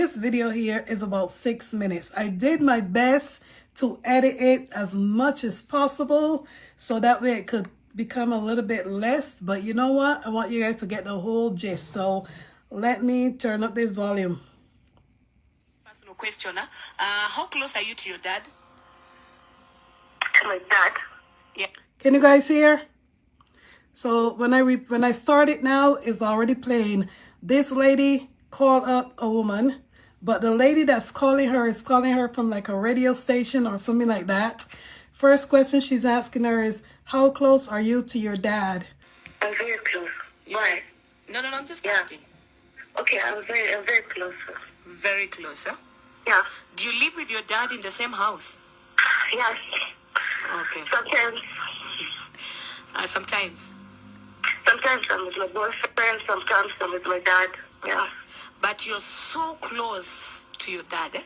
This video here is about 6 minutes. I did my best to edit it as much as possible so that way it could become a little bit less. But you know what? I want you guys to get the whole gist. So let me turn up this volume. Personal question. How close are you to your dad? To my dad. Yeah. Can you guys hear? So when I start it now, it's already playing. This lady called up a woman, but the lady that's calling her is calling her from like a radio station or something like that. First question she's asking her is, how close are you to your dad? I'm very close. Why? No, I'm just asking. Okay, I'm very close. Very close, huh? Yeah. Do you live with your dad in the same house? Yes. Okay. Sometimes. Sometimes. Sometimes I'm with my boyfriend. Sometimes I'm with my dad. Yeah. But you're so close to your dad, eh?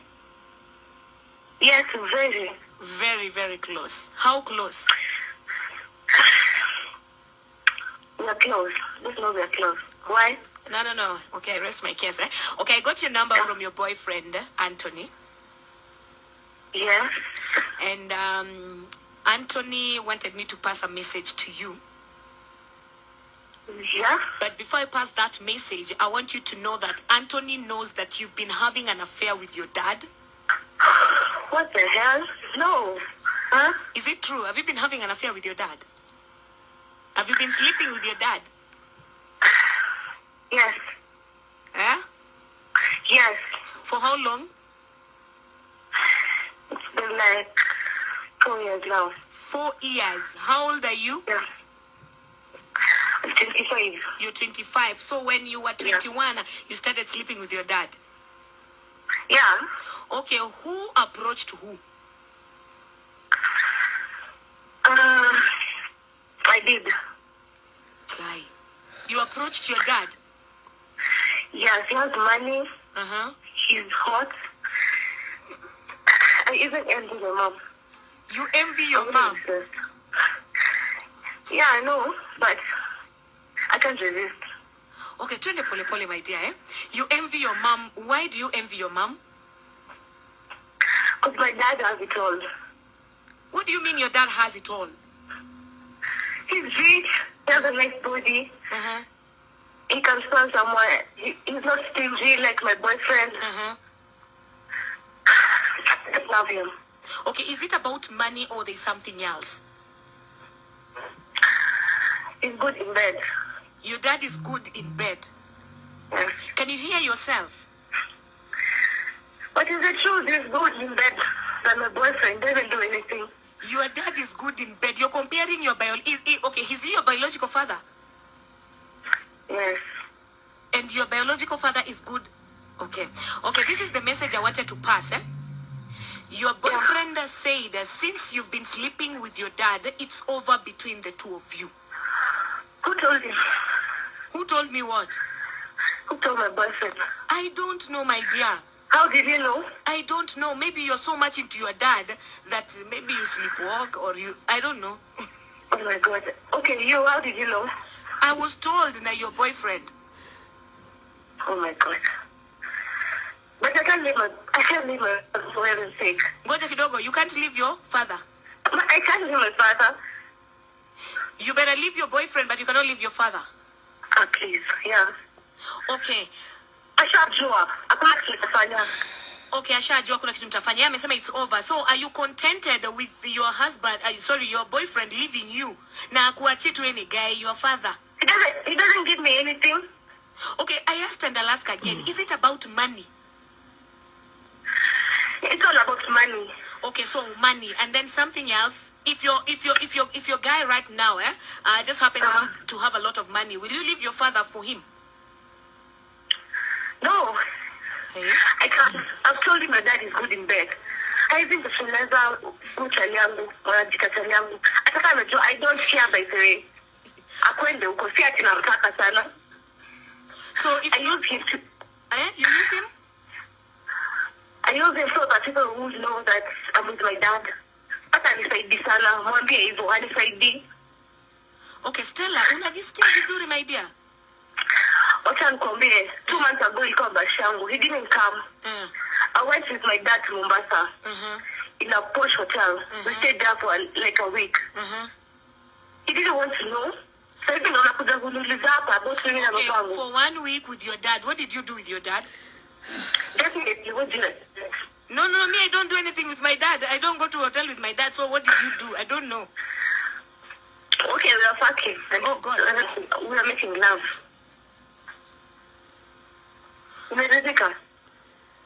Yes, very. Very, very close. How close? We're close. Just know we're close. Why? No. Okay, rest my case, eh? Okay, I got your number from your boyfriend, Anthony. Yes. And Anthony wanted me to pass a message to you. Yeah. But before I pass that message, I want you to know that Anthony knows that you've been having an affair with your dad. What the hell? No. Huh? Is it true? Have you been having an affair with your dad? Have you been sleeping with your dad? Yes. Eh? Yes. For how long? It's been like 4 years now. 4 years. How old are you? Yeah. I'm 25. You're 25. So when you were 21, you started sleeping with your dad. Yeah. Okay, who approached who? I did. Guy. You approached your dad? Yes, he has money. Uh-huh. He's hot. I even envy my mom. You envy your mom? Yeah, I know, but I can't resist. Okay, twende pole pole, my dear, eh? You envy your mom. Why do you envy your mom? Because my dad has it all. What do you mean your dad has it all? He's rich. He has a nice body. Uh-huh. He can stand somewhere. He's not stingy like my boyfriend. Uh-huh. I love him. Okay, is it about money or there's something else? He's good in bed. Your dad is good in bed. Yes. Can you hear yourself? But is the truth? He's good in bed than my boyfriend. Doesn't do anything. Your dad is good in bed. You're comparing your okay, is he your biological father? Yes. And your biological father is good. Okay, this is the message I wanted to pass, eh? Your boyfriend said that since you've been sleeping with your dad, it's over between the two of you. Who told him? Who told me what? Who told my boyfriend? I don't know, my dear. How did you know? I don't know. Maybe you're so much into your dad that maybe you sleepwalk or I don't know. Oh my God. Okay, how did you know? I was told that your boyfriend. Oh my God. But I can't leave my for heaven's sake. Ngoja kidogo, you can't leave your father. I can't leave my father. You better leave your boyfriend, but you cannot leave your father. Please, yeah. Okay. Ashajua. Hakuna kitu kufanya. Okay, ashajua kuna kitu mtafanya. Yeye amesema it's over. So are you contented with your husband, your boyfriend leaving you? Na akuachie tu any guy, your father? He doesn't give me anything. Okay, I asked and I'll ask again. Is it about money? It's all about money. Okay, so money and then something else. If your guy right now, just happens to have a lot of money, will you leave your father for him? No. Hey? I can't. I've told him my dad is good in bed. I even kufunza mchali yangu, wanajikatali yangu. Ataka amejua, I don't care by the way. Akwende huko, si ati namtaka sana. So it's I use him to... You use him? I use him so that people will know that I'm with my dad. Hata anisaidi sana, mwambie hivyo, anisaidi. Okay, Stella, unajisikia vizuri, my dear? Wacha nikwambie, 2 months ago ilikuwa bashi yangu. He didn't come. I went with my dad to Mombasa. In a posh hotel. We stayed there for like a week. He didn't want to know. So even unakuja kuniuliza hapa about mimi na baba wangu. For 1 week with your dad, what did you do with your dad? Definitely, what did you No, me, I don't do anything with my dad. I don't go to a hotel with my dad. So what did you do? I don't know. Okay, we are fucking. Oh, God. We are making love. Umeridhika?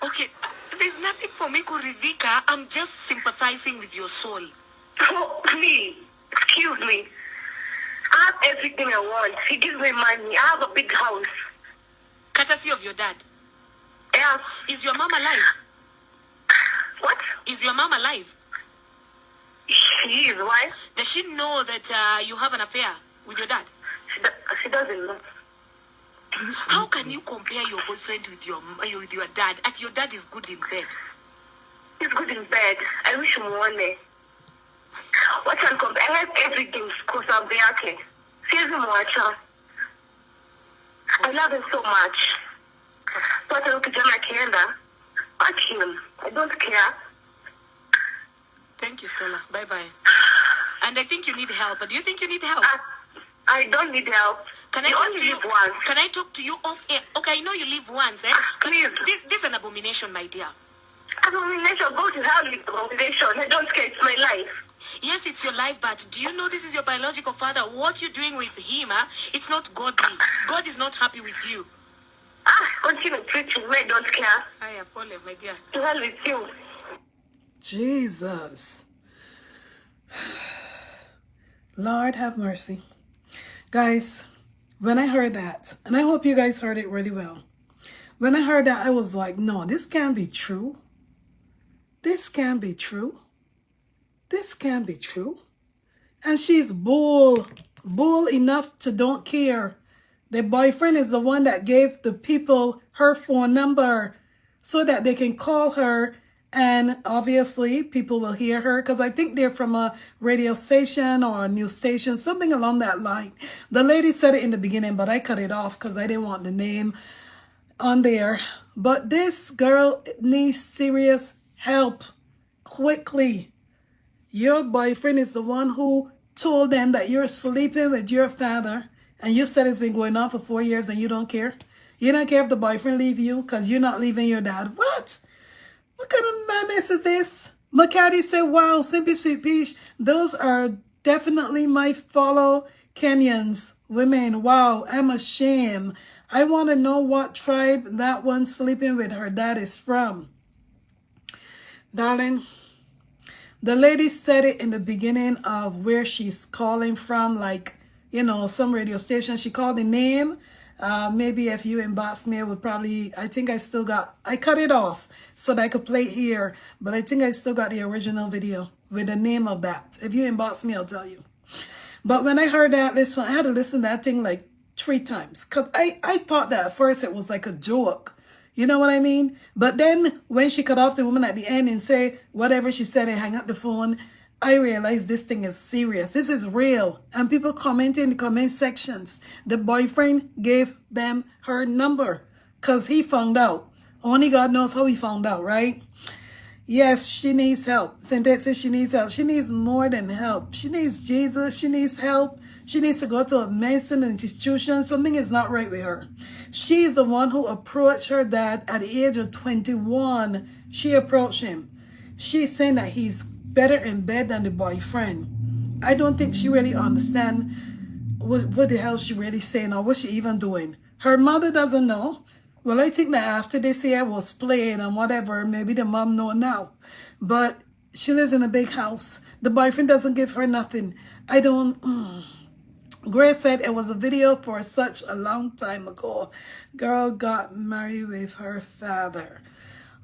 Okay, there's nothing for me, kuridhika. I'm just sympathizing with your soul. Oh, please, excuse me. I have everything I want. He gives me money. I have a big house. Courtesy of your dad. Yeah. Is your mom alive? What? Is your mom alive? She is. Why? Does she know that you have an affair with your dad? She doesn't know. How can you compare your boyfriend with your dad? At your dad is good in bed. He's good in bed. I wish him one day. What can compare? I have everything because I'm there. Siwezi mwacha. I love him so much. But I kijana akienda, fuck him. I don't care. Thank you, Stella. Bye-bye. And I think you need help. Do you think you need help? I don't need help. Can I talk to you once? Can I talk to you off air? Okay, I know you live once, eh? Please. This is an abomination, my dear. Abomination? Go to hell with abomination. I don't care. It's my life. Yes, it's your life, but do you know this is your biological father? What you're doing with him, it's not godly. God is not happy with you. Continue preaching. I don't care. I apologize, my dear. To hell with you. Jesus. Lord have mercy. Guys, when I heard that, and I hope you guys heard it really well. When I heard that, I was like, no, this can't be true. This can't be true. This can't be true. And she's bull enough to don't care. The boyfriend is the one that gave the people her phone number so that they can call her. And obviously, people will hear her because I think they're from a radio station or a news station, something along that line. The lady said it in the beginning, but I cut it off because I didn't want the name on there. But this girl needs serious help quickly. Your boyfriend is the one who told them that you're sleeping with your father, and you said it's been going on for 4 years and you don't care. You don't care if the boyfriend leave you because you're not leaving your dad. What? What kind of madness is this? McCarty said, wow, Simply Sweet Peach, those are definitely my fellow Kenyans, women. Wow, I'm ashamed. I want to know what tribe that one sleeping with her dad is from. Darling, the lady said it in the beginning of where she's calling from, like, you know, some radio station. She called the name. Maybe if you inbox me, it would probably, I think I cut it off so that I could play it here. But I think I still got the original video with the name of that. If you inbox me, I'll tell you. But when I heard that, listen, I had to listen to that thing like 3 times. Because I thought that at first it was like a joke. You know what I mean? But then when she cut off the woman at the end and say whatever she said and hang up the phone, I realized this thing is serious. This is real. And people comment in the comment sections. The boyfriend gave them her number because he found out. Only God knows how he found out, right? Yes, she needs help. Syntax says she needs help. She needs more than help. She needs Jesus. She needs help. She needs to go to a medicine institution. Something is not right with her. She's the one who approached her dad at the age of 21. She approached him. She's saying that he's better in bed than the boyfriend. I don't think she really understands what the hell she really saying or what she even doing. Her mother doesn't know. Well, I think that after this year was playing and whatever, maybe the mom know now. But she lives in a big house. The boyfriend doesn't give her nothing. I don't... Grace said it was a video for such a long time ago. Girl got married with her father.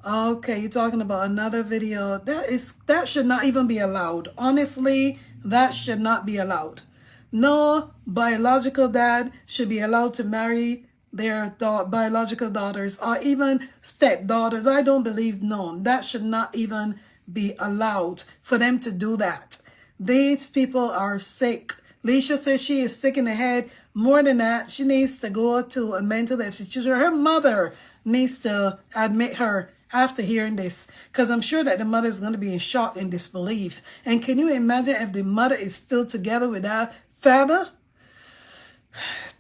Okay, you're talking about another video. That should not even be allowed. Honestly, that should not be allowed. No biological dad should be allowed to marry their biological daughters or even stepdaughters. I don't believe, no, that should not even be allowed for them to do that. These people are sick. Leisha says she is sick in the head. More than that, she needs to go to a mental institution. Her mother needs to admit her after hearing this, because I'm sure that the mother is going to be in shock and disbelief. And can you imagine if the mother is still together with that father?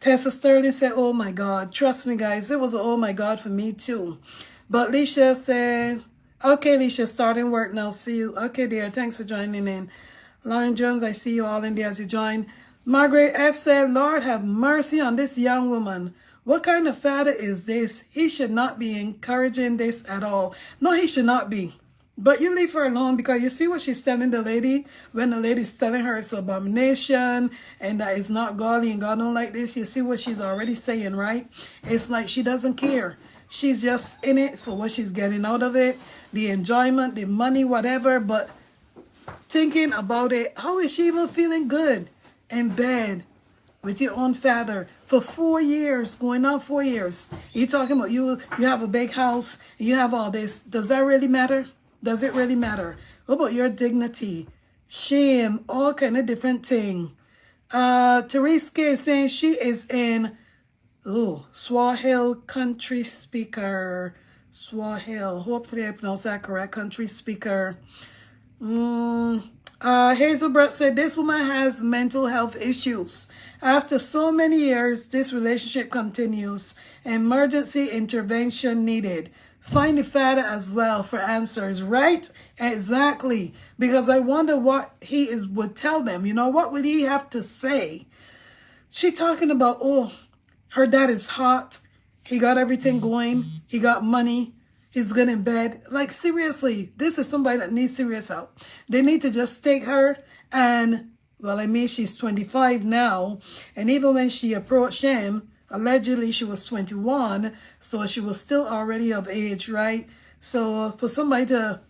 Tessa Sterling said, oh my God. Trust me, guys. It was an oh my God for me too. But Leisha said, okay, Leisha, starting work now. See you. Okay, dear. Thanks for joining in. Lauren Jones, I see you all in there as you join. Margaret F. said, Lord, have mercy on this young woman. What kind of father is this? He should not be encouraging this at all. No, he should not be. But you leave her alone, because you see what she's telling the lady when the lady's telling her it's an abomination and that it's not godly and God don't like this. You see what she's already saying, right? It's like she doesn't care. She's just in it for what she's getting out of it, the enjoyment, the money, whatever. But thinking about it, how is she even feeling good in bed with your own father for 4 years, going on 4 years? You're talking about you have a big house, you have all this. Does that really matter? Does it really matter? What about your dignity, shame, all kind of different thing? Therese K is saying she is in Swahili country speaker. Swahili. Hopefully I pronounced that correct. Country speaker. Hazelbrook said this woman has mental health issues. After so many years, this relationship continues. Emergency intervention needed. Find the father as well for answers, right? Exactly. Because I wonder what would tell them. You know, what would he have to say? She talking about, oh, her dad is hot. He got everything going. He got money. He's good in bed. Like, seriously, this is somebody that needs serious help. They need to just take her and, well, I mean, she's 25 now. And even when she approached him, allegedly she was 21. So she was still already of age, right? So for somebody to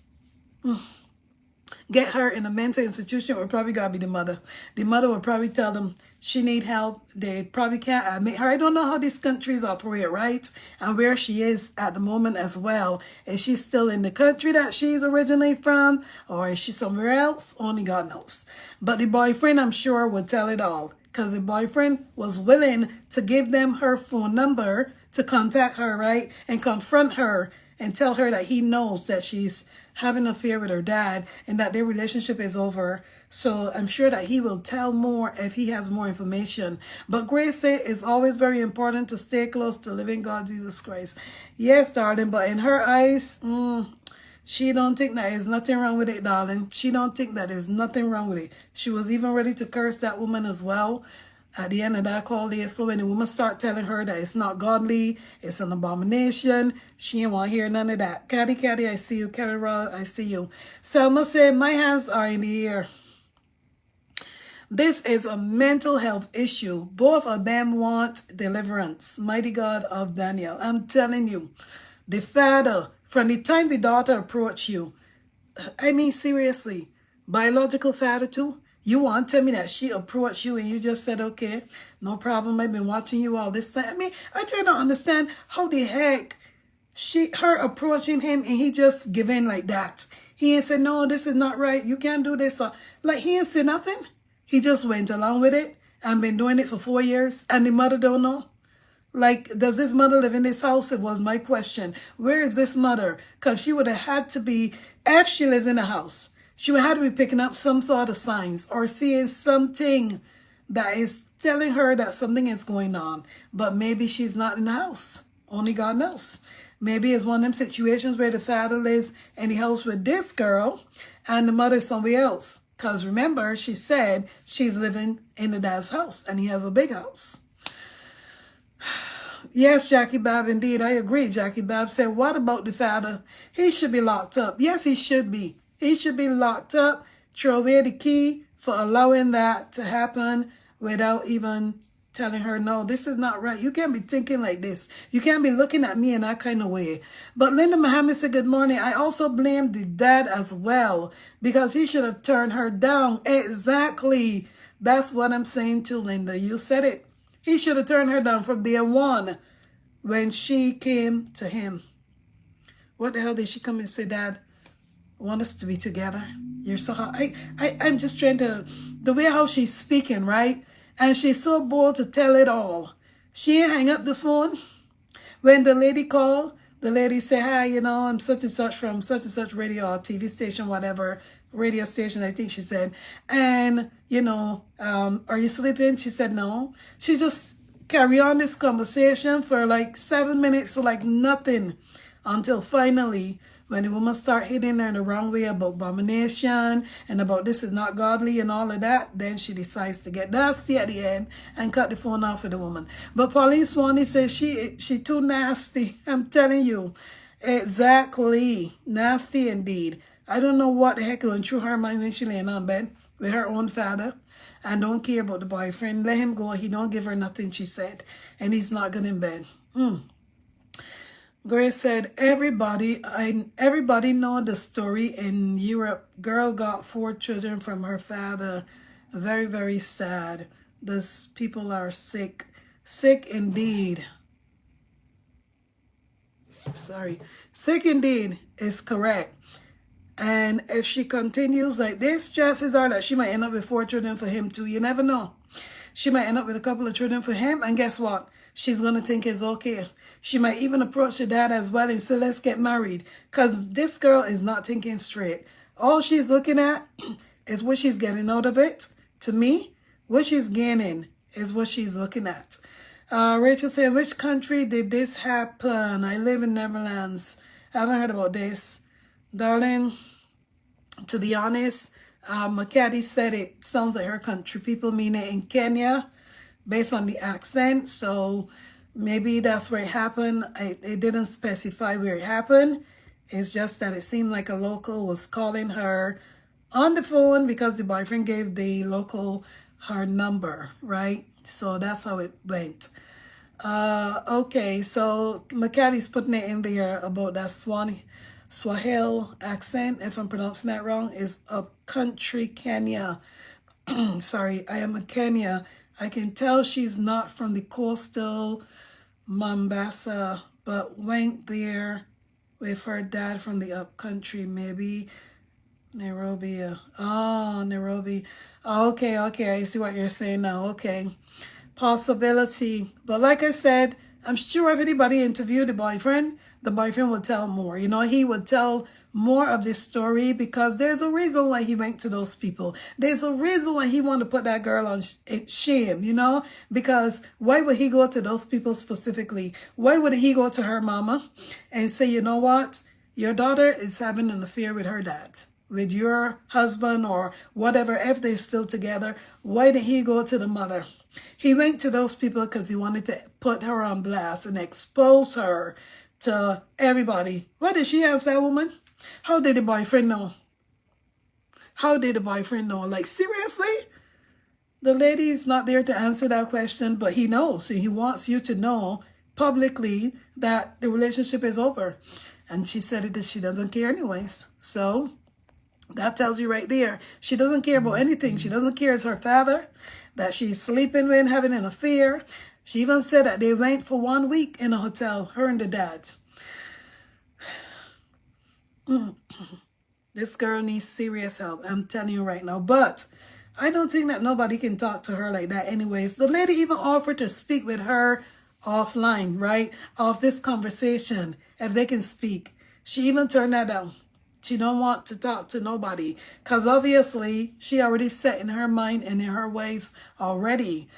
get her in a mental institution would probably gotta be the mother. The mother would probably tell them she need help. They probably can't admit her. I don't know how these countries operate, right? And where she is at the moment as well. Is she still in the country that she's originally from? Or is she somewhere else? Only God knows. But the boyfriend, I'm sure, would tell it all. Because the boyfriend was willing to give them her phone number to contact her, right? And confront her and tell her that he knows that she's having an affair with her dad and that their relationship is over. So I'm sure that he will tell more if he has more information. But Grace said it's always very important to stay close to living God Jesus Christ. Yes, darling, but in her eyes, she don't think that there's nothing wrong with it, darling. She don't think that there's nothing wrong with it. She was even ready to curse that woman as well at the end of that call there. So when the woman start telling her that it's not godly, it's an abomination, she ain't want to hear none of that. Caddy, I see you. Carol, I see you. Selma said, my hands are in the air. This is a mental health issue. Both of them want deliverance. Mighty God of Daniel. I'm telling you, the father, from the time the daughter approached you, I mean, seriously, biological father too, you want to tell me that she approached you and you just said, okay, no problem. I've been watching you all this time. I mean, I try to understand how the heck her approaching him and he just give in like that. He ain't said, no, this is not right. You can't do this. Like, he ain't said nothing. He just went along with it and been doing it for 4 years. And the mother don't know. Like, does this mother live in this house? It was my question. Where is this mother? Because she would have had to be, if she lives in a house, she would have to be picking up some sort of signs or seeing something that is telling her that something is going on. But maybe she's not in the house. Only God knows. Maybe it's one of them situations where the father lives in the house with this girl and the mother is somewhere else. Because remember, she said she's living in the dad's house and he has a big house. Yes, Jackie Bab, indeed, I agree. Jackie Bab said, what about the father? He should be locked up. Yes, he should be. He should be locked up. Throw away the key for allowing that to happen without even telling her, no, this is not right. You can't be thinking like this. You can't be looking at me in that kind of way. But Linda Muhammad said, good morning. I also blame the dad as well because he should have turned her down. Exactly. That's what I'm saying too, Linda. You said it. He should have turned her down from day one when she came to him. What the hell did she come and say, Dad, I want us to be together? You're so hot. I'm just trying to, the way how she's speaking, right? And she's so bold to tell it all. She hang up the phone. When the lady called, the lady said, hi, you know, I'm such and such from such and such radio or TV station, whatever, radio station, I think she said. And, you know, are you sleeping? She said, no. She just carry on this conversation for like 7 minutes, so like nothing, until finally, when the woman start hitting her in the wrong way about abomination and about this is not godly and all of that, then she decides to get nasty at the end and cut the phone off with the woman. But Pauline Swanee says she too nasty. I'm telling you. Exactly. Nasty indeed. I don't know what the heck going through her mind when she laying on bed with her own father and don't care about the boyfriend. Let him go. He don't give her nothing, she said. And he's not good in bed. Grace said, everybody know the story in Europe. Girl got 4 children from her father. Very, very sad. Those people are sick. Sick indeed. Sorry. Sick indeed is correct. And if she continues like this, chances are that she might end up with 4 children for him too. You never know. She might end up with a couple of children for him. And guess what? She's going to think it's okay. She might even approach the dad as well and say, let's get married. Because this girl is not thinking straight. All she's looking at is what she's getting out of it. To me, what she's gaining is what she's looking at. Rachel saying, which country did this happen? I live in Netherlands. I haven't heard about this. Darling, to be honest, McCaddy said it sounds like her country. People mean it in Kenya based on the accent. So maybe that's where it happened. It didn't specify where it happened. It's just that it seemed like a local was calling her on the phone because the boyfriend gave the local her number, right? So that's how it went. Okay, so McCaddy's putting it in there about that Swahili accent, if I'm pronouncing that wrong, is up country Kenya. Sorry, I am a Kenya. I can tell she's not from the coastal Mombasa, but went there with her dad from the upcountry, maybe Nairobi. Oh, Nairobi. Okay, I see what you're saying now. Okay, possibility. But like I said, I'm sure if anybody interviewed the boyfriend would tell more. You know, he would tell more of this story because there's a reason why he went to those people. There's a reason why he wanted to put that girl on shame, you know, because why would he go to those people specifically? Why wouldn't he go to her mama and say, you know what, your daughter is having an affair with her dad, with your husband or whatever, if they're still together? Why didn't he go to the mother? He went to those people because he wanted to put her on blast and expose her to everybody. What did she ask that woman? How did the boyfriend know? How did the boyfriend know? Like, seriously? The lady is not there to answer that question, but he knows. So he wants you to know publicly that the relationship is over. And she said that she doesn't care anyways. So that tells you right there. She doesn't care about anything. She doesn't care as her father, that she's sleeping with, having an affair. She even said that they went for 1 week in a hotel, her and the dad. This girl needs serious help, I'm telling you right now. But I don't think that nobody can talk to her like that anyways. The lady even offered to speak with her offline, right? Off this conversation, if they can speak. She even turned that down. She don't want to talk to nobody because obviously she already set in her mind and in her ways already.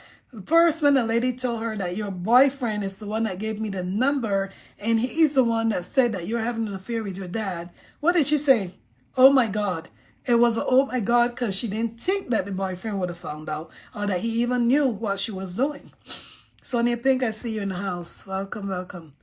First, when the lady told her that your boyfriend is the one that gave me the number and he's the one that said that you're having an affair with your dad, what did she say? Oh my God. It was a oh my God because she didn't think that the boyfriend would have found out or that he even knew what she was doing. Sonia Pink, I see you in the house. Welcome, welcome.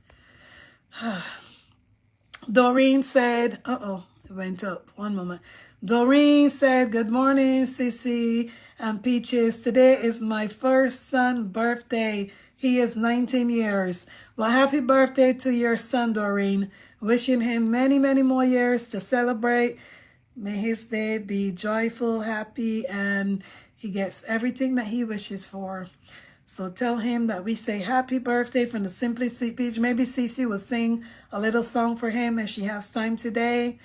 Doreen said, it went up. One moment. Doreen said, good morning, Sissy and Peaches. Today is my first son's birthday. He is 19 years. Well, happy birthday to your son, Doreen. Wishing him many, many more years to celebrate. May his day be joyful, happy, and he gets everything that he wishes for. So tell him that we say happy birthday from the Simply Sweet Peach. Maybe Cece will sing a little song for him if she has time today.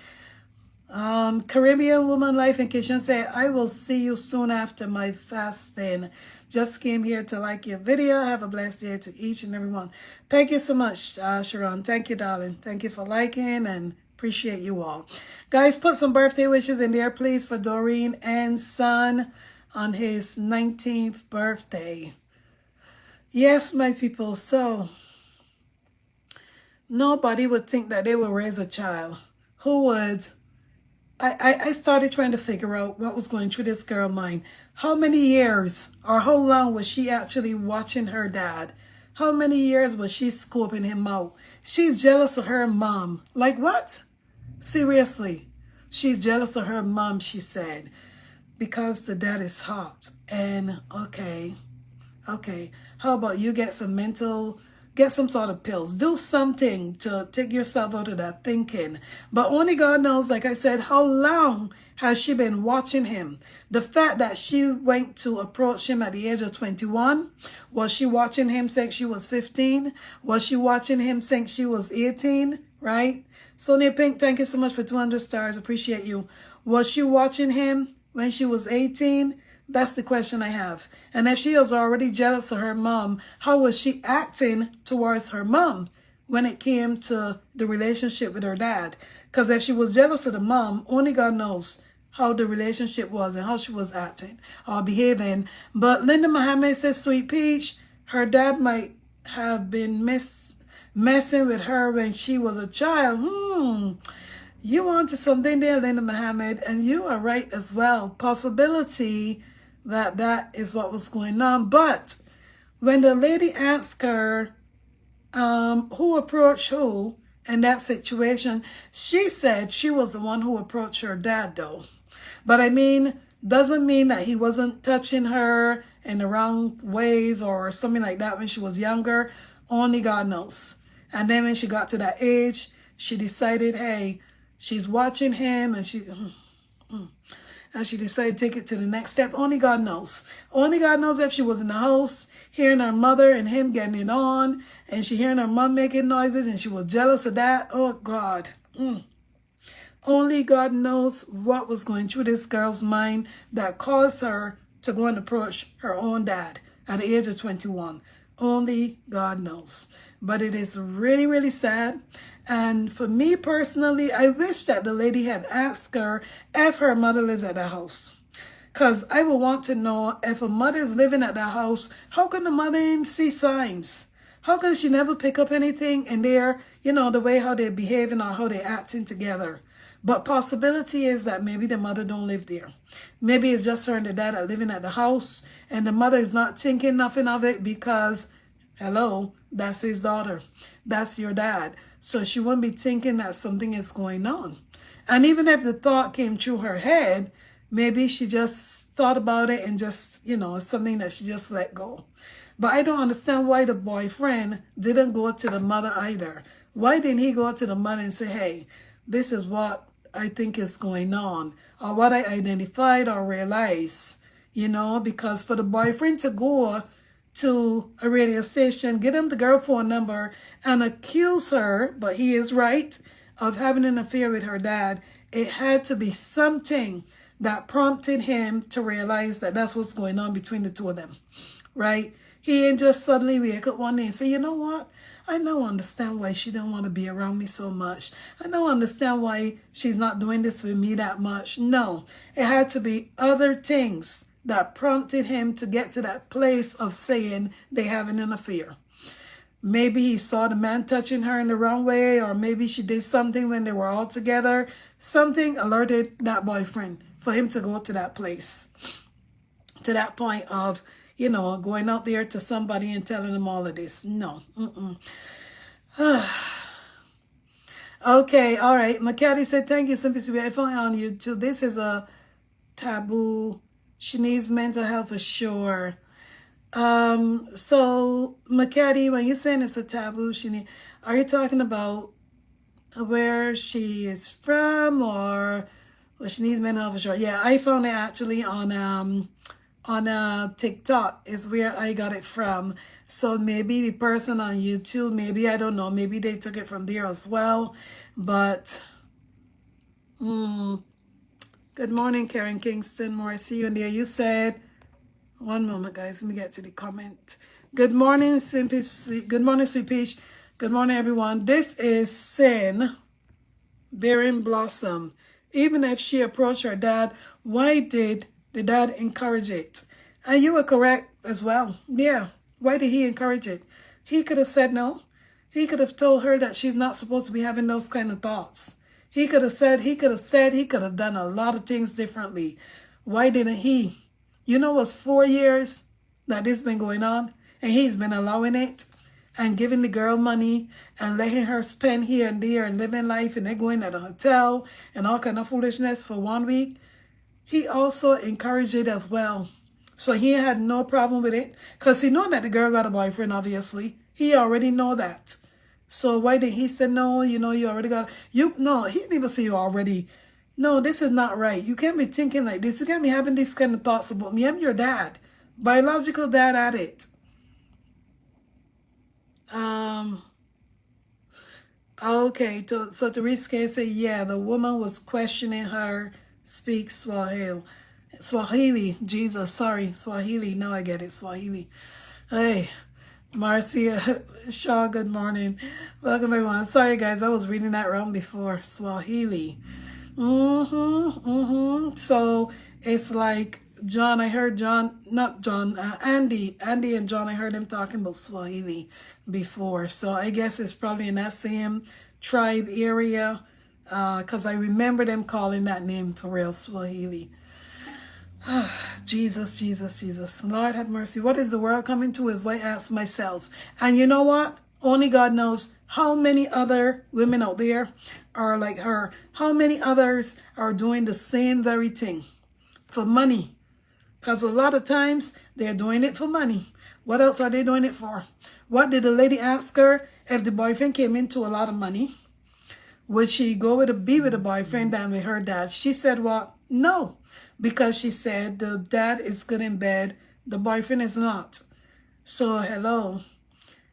Caribbean Woman Life in Kitchen said, I will see you soon after my fasting. Just came here to like your video. Have a blessed day to each and every one. Thank you so much, Sharon. Thank you, darling. Thank you for liking and appreciate you all. Guys, put some birthday wishes in there, please, for Doreen and son on his 19th birthday. Yes, my people. So, nobody would think that they will raise a child. Who would? I started trying to figure out what was going through this girl's mind. How many years or how long was she actually watching her dad? How many years was she scoping him out? She's jealous of her mom. Like what? Seriously. She's jealous of her mom, she said, because the dad is hot. And okay. How about you get some sort of pills. Do something to take yourself out of that thinking. But only God knows, like I said, how long has she been watching him? The fact that she went to approach him at the age of 21, was she watching him since she was 15? Was she watching him since she was 18? Right? Sonia Pink, thank you so much for 200 stars. Appreciate you. Was she watching him when she was 18? That's the question I have. And if she was already jealous of her mom, how was she acting towards her mom when it came to the relationship with her dad? Because if she was jealous of the mom, only God knows how the relationship was and how she was acting or behaving. But Linda Muhammad says, Sweet Peach, her dad might have been messing with her when she was a child. You onto something there, Linda Muhammad, and you are right as well. Possibility that is what was going on. But when the lady asked her who approached who in that situation, she said she was the one who approached her dad though. But I mean, doesn't mean that he wasn't touching her in the wrong ways or something like that when she was younger. Only God knows. And then when she got to that age, she decided, hey, she's watching him and she decided to take it to the next step. Only God knows. Only God knows if she was in the house, hearing her mother and him getting it on, and she hearing her mom making noises, and she was jealous of that. Oh, God. Only God knows what was going through this girl's mind that caused her to go and approach her own dad at the age of 21. Only God knows. But it is really, really sad. And for me personally, I wish that the lady had asked her if her mother lives at the house. Because I would want to know, if a mother is living at the house, how can the mother even see signs? How can she never pick up anything in there, the way how they're behaving or how they're acting together? But possibility is that maybe the mother don't live there. Maybe it's just her and the dad are living at the house, and the mother is not thinking nothing of it because, hello, that's his daughter. That's your dad. So she wouldn't be thinking that something is going on. And even if the thought came through her head, maybe she just thought about it and just, it's something that she just let go. But I don't understand why the boyfriend didn't go to the mother either. Why didn't he go to the mother and say, hey, this is what I think is going on, or what I identified or realized, because for the boyfriend to go to a radio station, get him the girl phone number and accuse her, but he is right, of having an affair with her dad, it had to be something that prompted him to realize that that's what's going on between the two of them, right? He ain't just suddenly wake up one day and say, you know what? I don't understand why she don't want to be around me so much. I don't understand why she's not doing this with me that much. No, it had to be other things that prompted him to get to that place of saying they having an affair. Maybe he saw the man touching her in the wrong way, or maybe she did something when they were all together. Something alerted that boyfriend for him to go to that place, to that point of, going out there to somebody and telling them all of this. No. Okay, all right. McCaddy said, thank you, Simply Sweet. I found it on YouTube. This is a taboo. She needs mental health for sure. So McCaddy, when you're saying it's a taboo, are you talking about where she is from, or where she needs mental health for sure? Yeah, I found it actually on TikTok is where I got it from. So maybe the person on YouTube, maybe, I don't know, maybe they took it from there as well. But Good morning, Karen Kingston. More, I see you in there. You said, one moment, guys. Let me get to the comment. Good morning, Simply Sweet. Good morning, Sweet Peach. Good morning, everyone. This is sin bearing blossom. Even if she approached her dad, why did the dad encourage it? And you were correct as well. Yeah. Why did he encourage it? He could have said no. He could have told her that she's not supposed to be having those kind of thoughts. He could have done a lot of things differently. Why didn't he? You know, it's 4 years that this been going on, and he's been allowing it and giving the girl money and letting her spend here and there and living life, and they're going at a hotel and all kind of foolishness for 1 week. He also encouraged it as well. So he had no problem with it because he knew that the girl got a boyfriend, obviously. He already know that. So why did he say, no, you know, you already got, no, he didn't even say you already. No, this is not right. You can't be thinking like this. You can't be having these kind of thoughts about me. I'm your dad. Biological dad at it. Okay, so Therese can say, yeah, the woman was questioning her, speak Swahili. Swahili, Jesus, sorry, Swahili. Now I get it, Swahili. Hey, Marcia, Shaw, good morning. Welcome, everyone. Sorry, guys, I was reading that wrong before. Swahili. So it's like John, I heard John, not John, Andy and John, I heard them talking about Swahili before. So I guess it's probably in that same tribe area, because I remember them calling that name for real, Swahili. Jesus, Jesus, Jesus. Lord have mercy. What is the world coming to is what I ask myself. And you know what? Only God knows how many other women out there are like her. How many others are doing the same very thing for money. Because a lot of times they're doing it for money. What else are they doing it for? What did the lady ask her? If the boyfriend came into a lot of money, would she go be with the boyfriend than with her dad? She said, well, no. Because she said the dad is good in bed, the boyfriend is not. So, hello.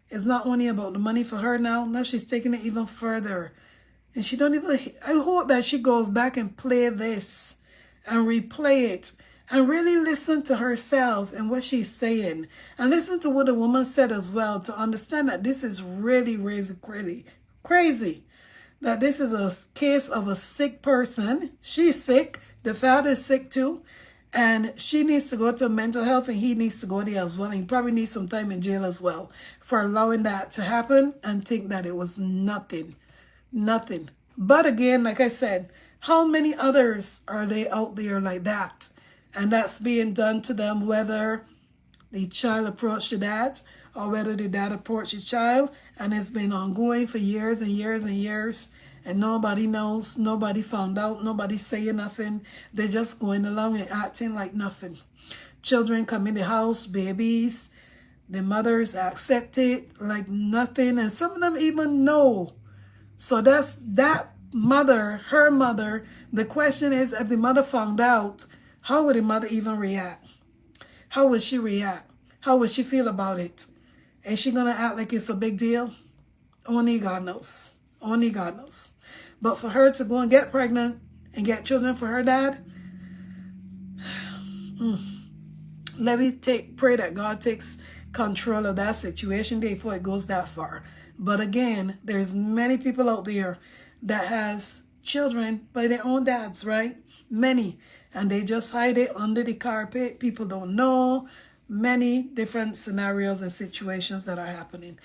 It's not only about the money for her now. Now she's taking it even further. And she don't even, I hope that she goes back and play this and replay it and really listen to herself and what she's saying. And listen to what the woman said as well to understand that this is really, really crazy. That this is a case of a sick person. She's sick. The father is sick too. And she needs to go to mental health and he needs to go there as well. And he probably needs some time in jail as well for allowing that to happen and think that it was nothing. Nothing. But again, like I said, how many others are they out there like that? And that's being done to them, whether the child approached the dad or whether the dad approached his child. And it's been ongoing for years and years and years. And nobody knows, nobody found out, nobody saying nothing. They're just going along and acting like nothing. Children come in the house, babies, the mothers accept it like nothing. And some of them even know. So that's that mother, her mother. The question is, if the mother found out, how would the mother even react? How would she react? How would she feel about it? Is she going to act like it's a big deal? Only God knows. Only God knows. But for her to go and get pregnant and get children for her dad, let me pray that God takes control of that situation before it goes that far. But again, there's many people out there that has children by their own dads, right? Many. And they just hide it under the carpet. People don't know. Many different scenarios and situations that are happening.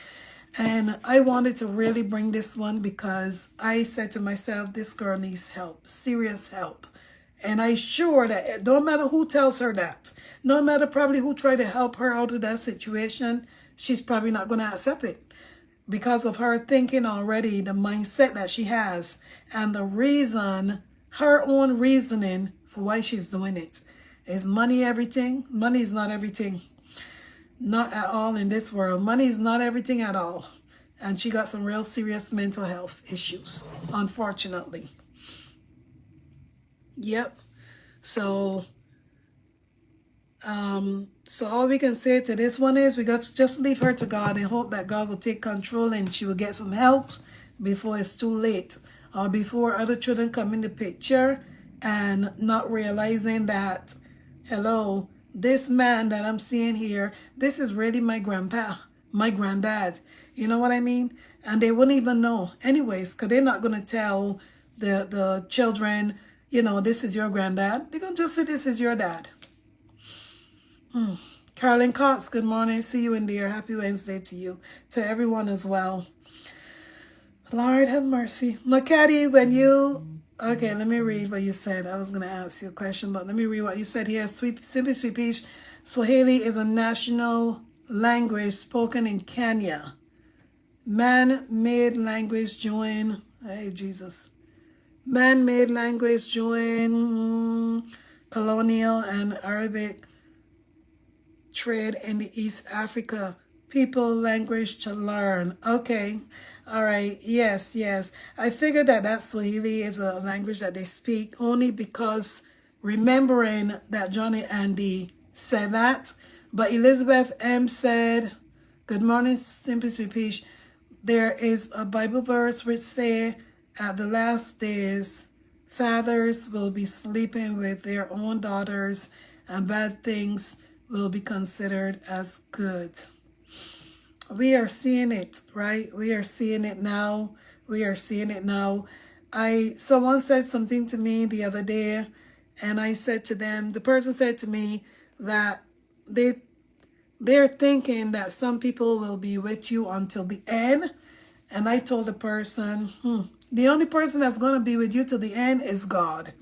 And I wanted to really bring this one because I said to myself, this girl needs help, serious help. And I'm sure that it don't matter who tells her that, no matter probably who tried to help her out of that situation, she's probably not going to accept it because of her thinking already, the mindset that she has and the reason, her own reasoning for why she's doing it. Is money everything? Money is not everything. Not at all in this world. Money is not everything at all. And she got some real serious mental health issues, unfortunately. Yep. So all we can say to this one is we got to just leave her to God and hope that God will take control and she will get some help before it's too late. or before other children come in the picture, and not realizing that, hello, this man that I'm seeing here, this is really my grandpa, my granddad. You know what I mean? And they wouldn't even know anyways, because they're not going to tell the children, you know, this is your granddad. They're going to just say this is your dad. Carolyn Cox, good morning. See you in there. Happy Wednesday to you, to everyone as well. Lord have mercy. Makati, when you... Okay, let me read what you said. I was going to ask you a question, but let me read what you said here. Simply Sweet Peach, Swahili is a national language spoken in Kenya. Man-made language join... Hey, Jesus. Man-made language join colonial and Arabic trade in the East Africa. People language to learn. Okay. All right. Yes. I figured that Swahili is a language that they speak only because remembering that Johnny Andy said that. But Elizabeth M. said, good morning, Simply Sweet Peach. There is a Bible verse which say, at the last days, fathers will be sleeping with their own daughters and bad things will be considered as good. We are seeing it, right? We are seeing it now. Someone said something to me the other day, and I said to them, the person said to me that they're thinking that some people will be with you until the end. And I told the person, the only person that's going to be with you till the end is God.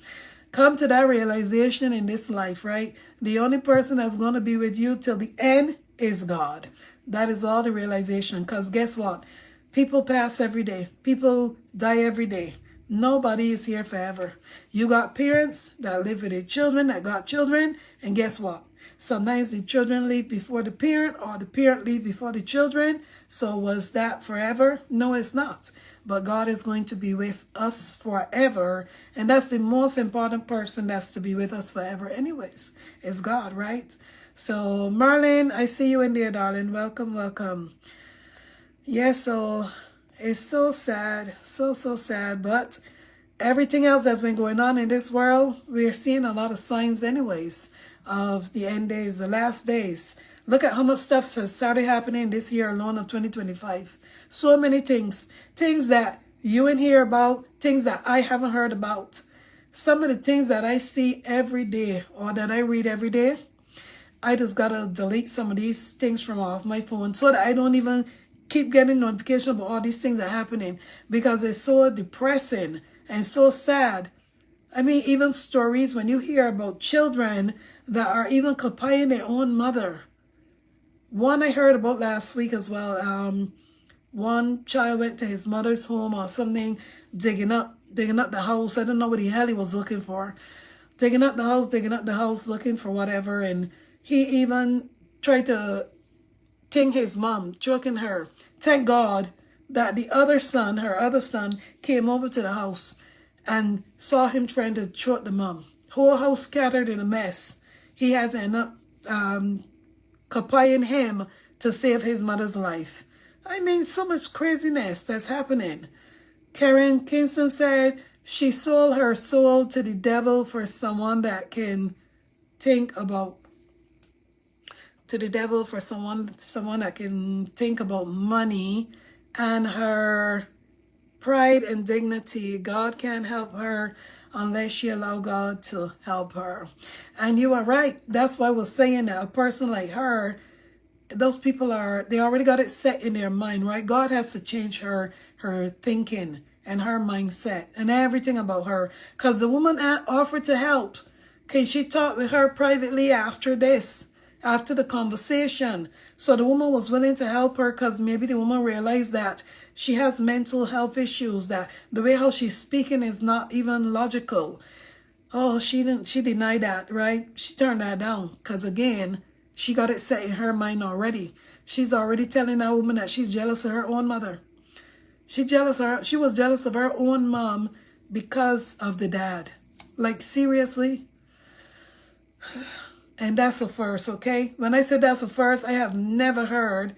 Come to that realization in this life, right? The only person that's going to be with you till the end is God. That is all the realization. Because guess what? People pass every day. People die every day. Nobody is here forever. You got parents that live with their children, that got children. And guess what? Sometimes the children leave before the parent, or the parent leave before the children. So was that forever? No, it's not. But God is going to be with us forever. And that's the most important person that's to be with us forever anyways, is God, right? So, Marlene, I see you in there, darling. Welcome. Yeah, so it's so sad. So sad. But everything else that's been going on in this world, we're seeing a lot of signs anyways of the end days, the last days. Look at how much stuff has started happening this year alone of 2025. So many things that you ain't hear about, things that I haven't heard about. Some of the things that I see every day or that I read every day, I just gotta delete some of these things from off my phone so that I don't even keep getting notifications about all these things that are happening, because it's so depressing and so sad. I mean, even stories when you hear about children that are even copying their own mother. One I heard about last week as well. One child went to his mother's home or something, digging up the house. I don't know what the hell he was looking for. Digging up the house, looking for whatever. And he even tried to ting his mom, choking her. Thank God that the other son, her other son, came over to the house and saw him trying to choke the mom. Whole house scattered in a mess. He has ended up copying him to save his mother's life. I mean, so much craziness that's happening. Karen Kingston said she sold her soul to the devil for someone that can think about, someone that can think about money and her pride and dignity. God can't help her unless she allow God to help her. And you are right. That's why I was saying that a person like her, those people they already got it set in their mind, right? God has to change her thinking and her mindset and everything about her. Because the woman offered to help. Okay, she talked with her privately after the conversation. So the woman was willing to help her because maybe the woman realized that she has mental health issues, that the way how she's speaking is not even logical. Oh, she denied that, right? She turned that down because, again, she got it set in her mind already. She's already telling that woman that she's jealous of her own mother. She was jealous of her own mom because of the dad. Like, seriously? And that's a first, okay? When I said that's a first, I have never heard.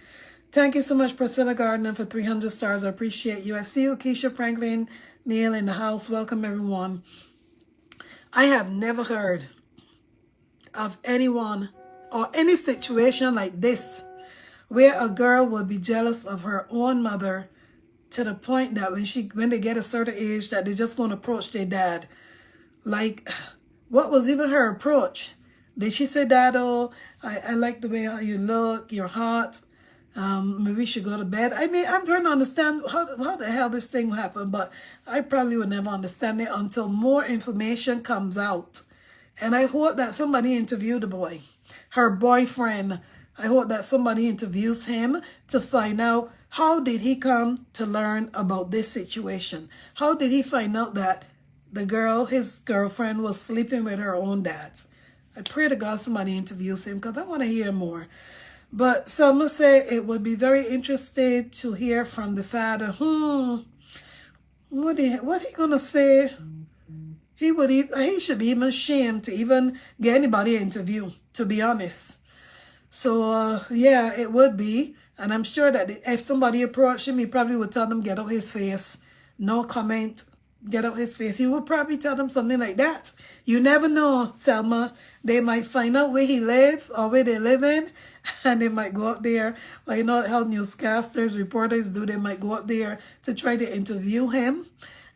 Thank you so much, Priscilla Gardner, for 300 stars. I appreciate you. I see you, Keisha Franklin. Neil in the house. Welcome, everyone. I have never heard of anyone or any situation like this where a girl would be jealous of her own mother to the point that when they get a certain age that they're just going to approach their dad. Like, what was even her approach? Did she say, Dad, oh, I like the way how you look, you're hot, maybe we should go to bed? I mean, I'm trying to understand how the hell this thing happened, but I probably would never understand it until more information comes out. And I hope that somebody interviewed the boy, her boyfriend. I hope that somebody interviews him to find out, how did he come to learn about this situation? How did he find out that the girl, his girlfriend, was sleeping with her own dad? I pray to God somebody interviews him because I want to hear more. But Selma said it would be very interesting to hear from the father. What he gonna say? He should be even ashamed to even get anybody an interview, to be honest. So yeah, it would be. And I'm sure that if somebody approached him, he probably would tell them, get out his face. No comment. Get out his face. He would probably tell them something like that. You never know, Selma. They might find out where he lives or where they live in, and they might go up there. Like, you know how newscasters, reporters do. They might go up there to try to interview him,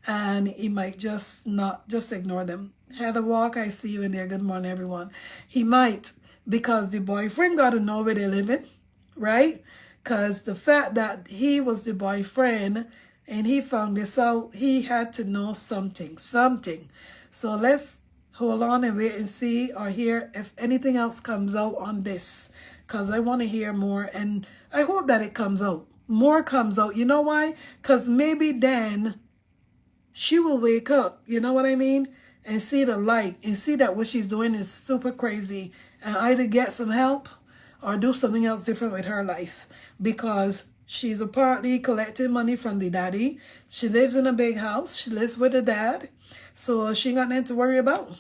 and he might just ignore them. Heather Walk, I see you in there. Good morning, everyone. He might, because the boyfriend got to know where they live in, right? Because the fact that he was the boyfriend and he found this out, he had to know something. So let's hold on and wait and see or hear if anything else comes out on this, because I want to hear more, and I hope that it comes out. More comes out. You know why? Because maybe then she will wake up, you know what I mean? And see the light and see that what she's doing is super crazy and either get some help or do something else different with her life, because she's apparently collecting money from the daddy. She lives in a big house. She lives with her dad. So she ain't got nothing to worry about.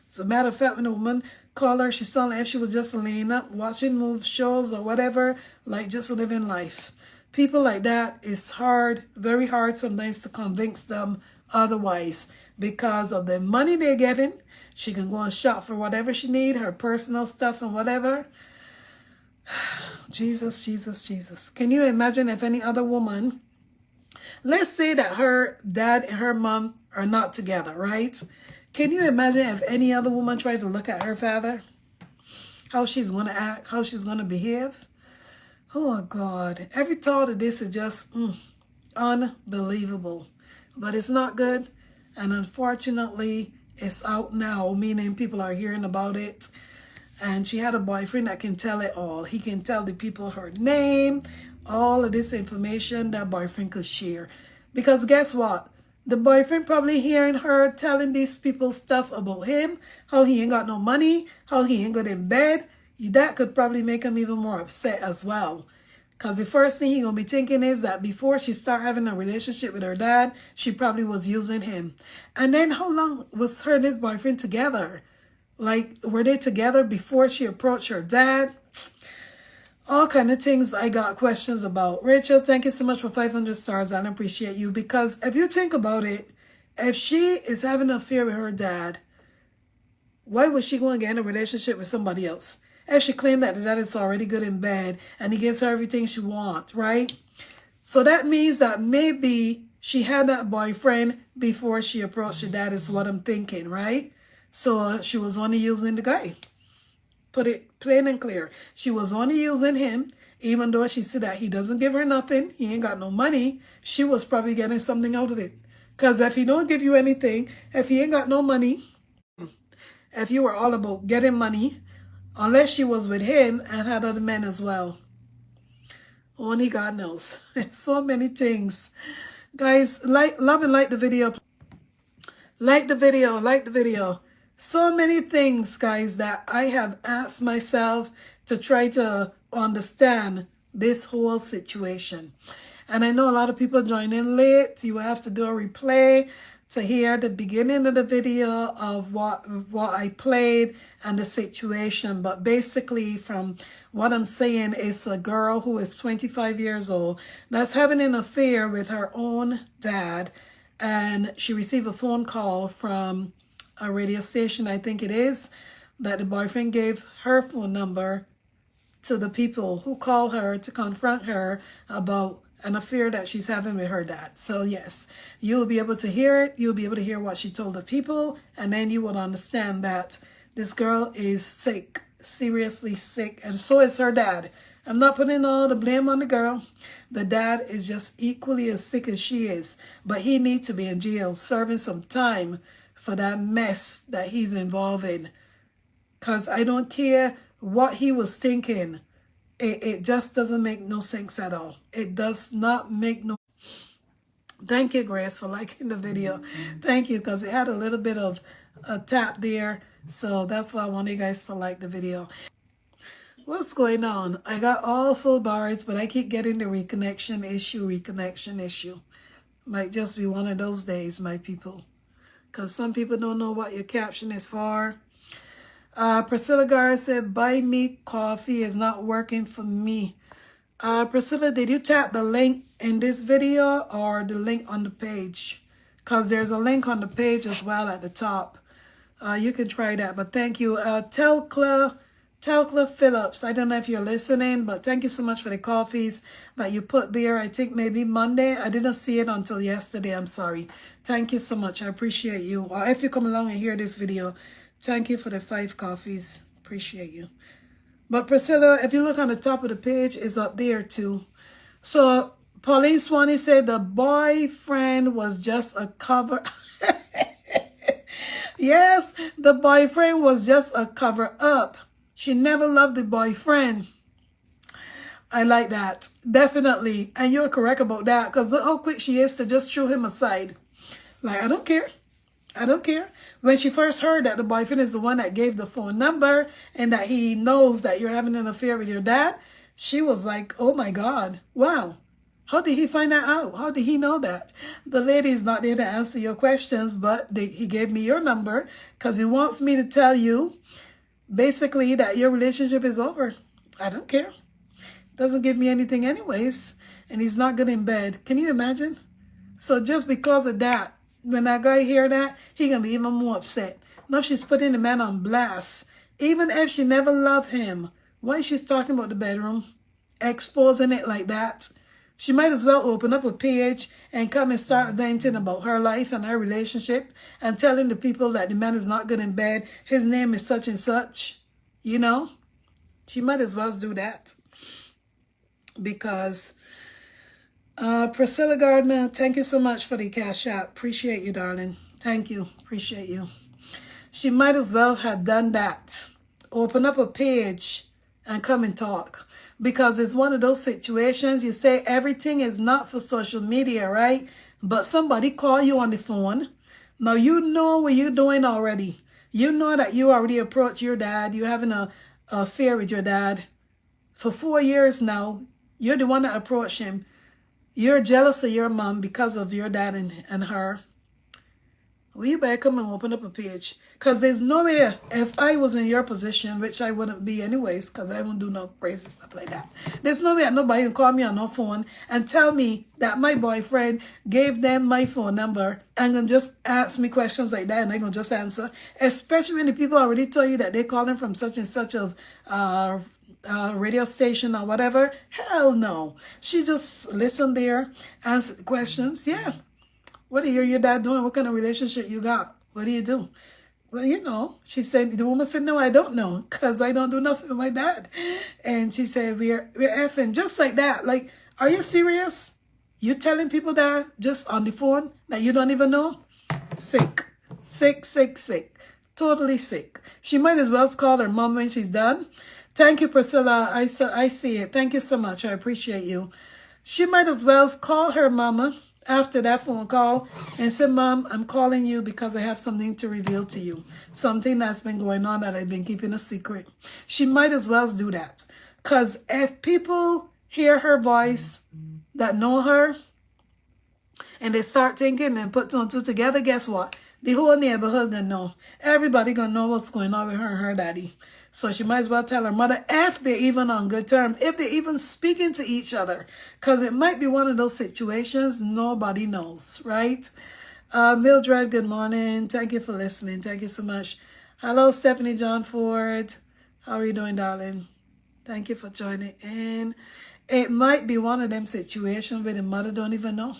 As a matter of fact, when a woman called her, she sounded like if she was just laying up, watching movie shows or whatever, like just living life. People like that, it's hard, very hard sometimes to convince them otherwise, because of the money they're getting. She can go and shop for whatever she needs, her personal stuff and whatever. Jesus, Jesus, Jesus. Can you imagine if any other woman, let's say that her dad and her mom are not together, right? Can you imagine if any other woman tried to look at her father? How she's going to act, how she's going to behave? Oh, God. Every thought of this is just unbelievable. But it's not good. And unfortunately, it's out now, meaning people are hearing about it. And she had a boyfriend that can tell it all. He can tell the people her name, all of this information that boyfriend could share. Because guess what? The boyfriend probably hearing her telling these people stuff about him, how he ain't got no money, how he ain't good in bed. That could probably make him even more upset as well. Because the first thing he's going to be thinking is that before she start having a relationship with her dad, she probably was using him. And then how long was her and his boyfriend together? Like, were they together before she approached her dad? All kind of things I got questions about. Rachel, thank you so much for 500 stars. I appreciate you. Because if you think about it, if she is having an affair with her dad, why was she going to get in a relationship with somebody else? If she claimed that the dad is already good in bed and he gives her everything she wants, right? So that means that maybe she had that boyfriend before she approached her dad, is what I'm thinking, right? So she was only using the guy. Put it plain and clear. She was only using him, even though she said that he doesn't give her nothing. He ain't got no money. She was probably getting something out of it. Because if he don't give you anything, if he ain't got no money, if you were all about getting money, unless she was with him and had other men as well. Only God knows. So many things. Guys, love and like the video. Like the video. So many things, guys, that I have asked myself to try to understand this whole situation. And I know a lot of people join in late. You will have to do a replay to hear the beginning of the video of what I played and the situation. But basically, from what I'm saying, is a girl who is 25 years old that's having an affair with her own dad. and she received a phone call from a radio station, I think it is, that the boyfriend gave her phone number to the people who call her to confront her about an affair that she's having with her dad. So yes, you'll be able to hear it. You'll be able to hear what she told the people, and then you will understand that this girl is sick, seriously sick, and so is her dad. I'm not putting all the blame on the girl. The dad is just equally as sick as she is, but he needs to be in jail serving some time for that mess that he's involved in. Because I don't care what he was thinking. It just doesn't make no sense at all. It does not make no... Thank you, Grace, for liking the video. Thank you, because it had a little bit of a tap there. So that's why I want you guys to like the video. What's going on? I got all full bars, but I keep getting the reconnection issue. Might just be one of those days, my people. Because some people don't know what your caption is for. Priscilla Gar said, buy me coffee is not working for me. Priscilla, did you tap the link in this video or the link on the page? Because there's a link on the page as well at the top. You can try that, but thank you. Telcla Phillips, I don't know if you're listening, but thank you so much for the coffees that you put there. I think maybe Monday. I didn't see it until yesterday. I'm sorry. Thank you so much. I appreciate you. If you come along and hear this video, thank you for the 5 coffees. Appreciate you. But Priscilla, if you look on the top of the page, it's up there too. So Pauline Swanee said the boyfriend was just a cover. Yes, the boyfriend was just a cover up. She never loved the boyfriend. I like that. Definitely. And you're correct about that, because look how quick she is to just throw him aside. Like, I don't care. I don't care. When she first heard that the boyfriend is the one that gave the phone number and that he knows that you're having an affair with your dad, she was like, oh my God, wow. How did he find that out? How did he know that? The lady is not there to answer your questions, but he gave me your number because he wants me to tell you basically that your relationship is over. I don't care. Doesn't give me anything anyways. And he's not good in bed. Can you imagine? So just because of that, when that guy hear that, he gonna be even more upset. Now she's putting the man on blast. Even if she never loved him, why she's talking about the bedroom, exposing it like that? She might as well open up a page and come and start venting about her life and her relationship and telling the people that the man is not good in bed. His name is such and such. You know, she might as well do that. Because Priscilla Gardner, thank you so much for the cash app. Appreciate you, darling. Thank you. Appreciate you. She might as well have done that. Open up a page and come and talk. Because it's one of those situations, you say everything is not for social media, right? But somebody call you on the phone. Now you know what you're doing already. You know that you already approached your dad. You're having an affair with your dad. For 4 years now, you're the one that approached him. You're jealous of your mom because of your dad and her. Well, you better come and open up a page. Because there's no way, if I was in your position, which I wouldn't be anyways, because I won't do no crazy stuff like that. There's no way that nobody can call me on no phone and tell me that my boyfriend gave them my phone number and can just ask me questions like that and I can just answer. Especially when the people already tell you that they're calling from such and such of radio station or whatever. Hell no. She just listened there, answered the questions. Yeah. What are you and your dad doing? What kind of relationship you got? What do you do? Well, you know, she said, the woman said, no, I don't know, because I don't do nothing with my dad. And she said, we're effing, just like that. Like, are you serious? You telling people that just on the phone that you don't even know? Sick. Sick, sick, sick. Totally sick. She might as well call her mom when she's done. Thank you, Priscilla. I see it. Thank you so much. I appreciate you. She might as well call her mama after that phone call and say, Mom, I'm calling you because I have something to reveal to you. Something that's been going on that I've been keeping a secret. She might as well do that. Because if people hear her voice that know her and they start thinking and put two and two together, guess what? The whole neighborhood gonna know. Everybody gonna know what's going on with her and her daddy. So she might as well tell her mother if they're even on good terms, if they're even speaking to each other. Because it might be one of those situations nobody knows, right? Mildred, good morning. Thank you for listening. Thank you so much. Hello, Stephanie John Ford. How are you doing, darling? Thank you for joining in. It might be one of them situations where the mother don't even know.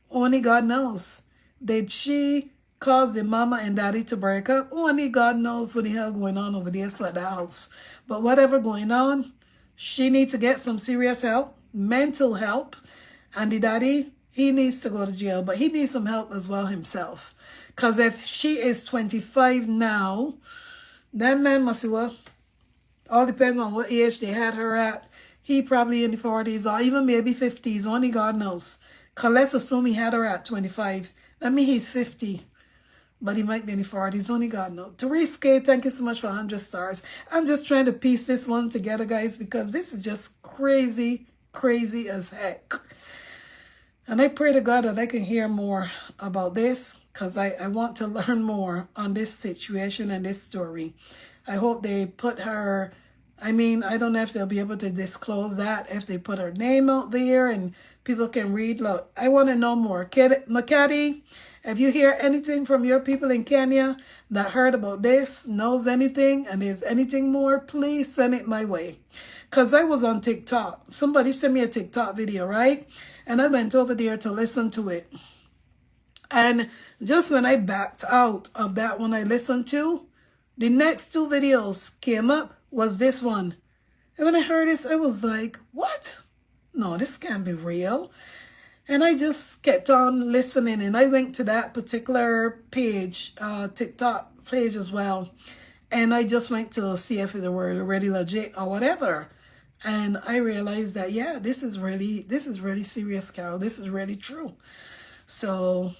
Only God knows. Did she cause the mama and daddy to break up? Only God knows what the hell going on over there at the house. But whatever going on, she needs to get some serious help, mental help. And the daddy, he needs to go to jail, but he needs some help as well himself. Because if she is 25 now, that man must be, well, all depends on what age they had her at. He probably in the 40s or even maybe 50s. Only God knows. Because let's assume he had her at 25. That means he's 50. But he might be in the 40s. Only God knows. Therese K, thank you so much for 100 stars. I'm just trying to piece this one together, guys, because this is just crazy, crazy as heck. And I pray to God that I can hear more about this because I want to learn more on this situation and this story. I hope they put her, I mean, I don't know if they'll be able to disclose that, if they put her name out there and people can read. Look, I want to know more. Makati, if you hear anything from your people in Kenya that heard about this, knows anything, and there's anything more, please send it my way. Because I was on TikTok. Somebody sent me a TikTok video, right? And I went over there to listen to it. And just when I backed out of that one I listened to, the next two videos came up was this one. And when I heard this, I was like, what? No, this can't be real. And I just kept on listening. And I went to that particular page, TikTok page as well. And I just went to see if they were already legit or whatever. And I realized that, yeah, this is really serious, Carol. This is really true. So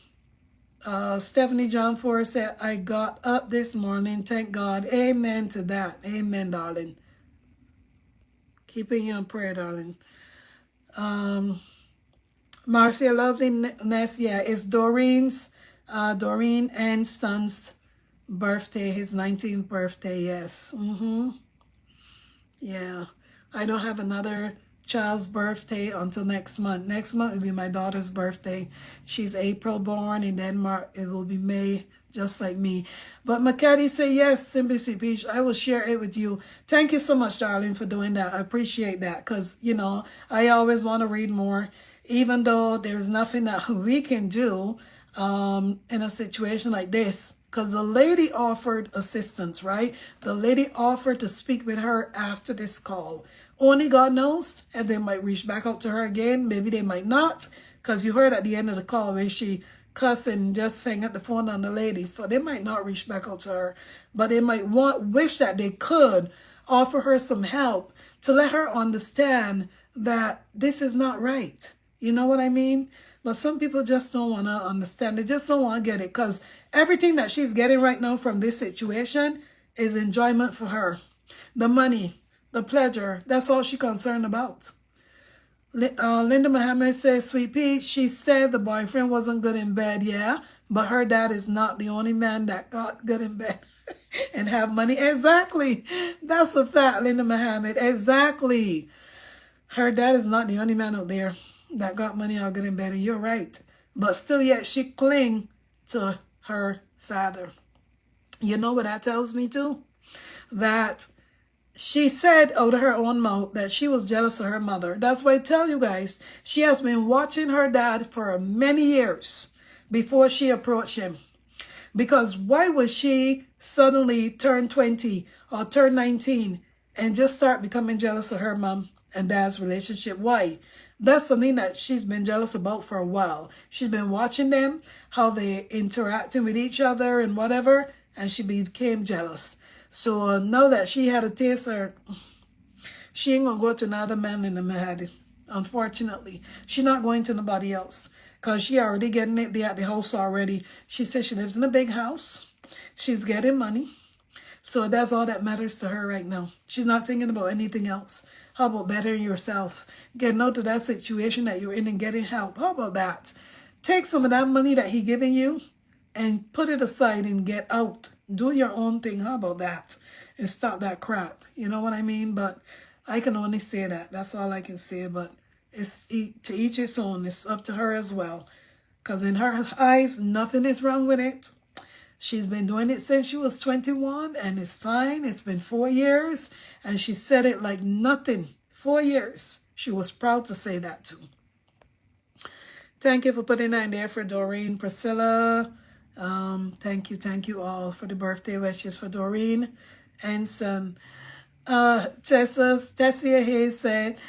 Stephanie John Ford said, I got up this morning. Thank God. Amen to that. Amen, darling. Keeping you in prayer, darling. Marcia Loveliness, yeah, it's Doreen and son's birthday, his 19th birthday, yes. Yeah. I don't have another child's birthday until next month. Next month will be my daughter's birthday. She's April born. In Denmark, it will be May, just like me. But Makati say, yes, Simply Sweet Peach, I will share it with you. Thank you so much, darling, for doing that. I appreciate that because, you know, I always want to read more, even though there's nothing that we can do in a situation like this. Because the lady offered assistance, right? The lady offered to speak with her after this call. Only God knows if they might reach back out to her again. Maybe they might not. Because you heard at the end of the call where she cussed and just hang up the phone on the lady. So they might not reach back out to her. But they might wish that they could offer her some help to let her understand that this is not right. You know what I mean? But some people just don't want to understand. They just don't want to get it because everything that she's getting right now from this situation is enjoyment for her. The money, the pleasure, that's all she's concerned about. Linda Muhammad says, Sweet Pea, she said the boyfriend wasn't good in bed, yeah, but her dad is not the only man that got good in bed and have money. Exactly. That's a fact, Linda Muhammad. Exactly. Her dad is not the only man out there that got money or good in bed, and you're right. But still yet she cling to her father. You know what that tells me too? That she said out of her own mouth that she was jealous of her mother. That's why I tell you guys, she has been watching her dad for many years before she approached him. Because why would she suddenly turn 20 or turn 19 and just start becoming jealous of her mom and dad's relationship? Why? That's something that she's been jealous about for a while. She's been watching them, how they interacting with each other and whatever, and she became jealous. So now that she had a taste of her, she ain't gonna go to another man in the Mahadi. Unfortunately, she's not going to nobody else because she already getting it there at the house already. She says she lives in a big house. She's getting money. So that's all that matters to her right now. She's not thinking about anything else. How about bettering yourself? Getting out of that situation that you're in and getting help. How about that? Take some of that money that he giving you and put it aside and get out. Do your own thing. How about that? And stop that crap. You know what I mean? But I can only say that. That's all I can say. But it's to each his own. It's up to her as well. Because in her eyes, nothing is wrong with it. She's been doing it since she was 21 and it's fine. It's been 4 years and she said it like nothing. 4 years. She was proud to say that too. Thank you for putting that in there for Doreen, Priscilla. Thank you all for the birthday wishes for Doreen. And some Tessia Hayes said,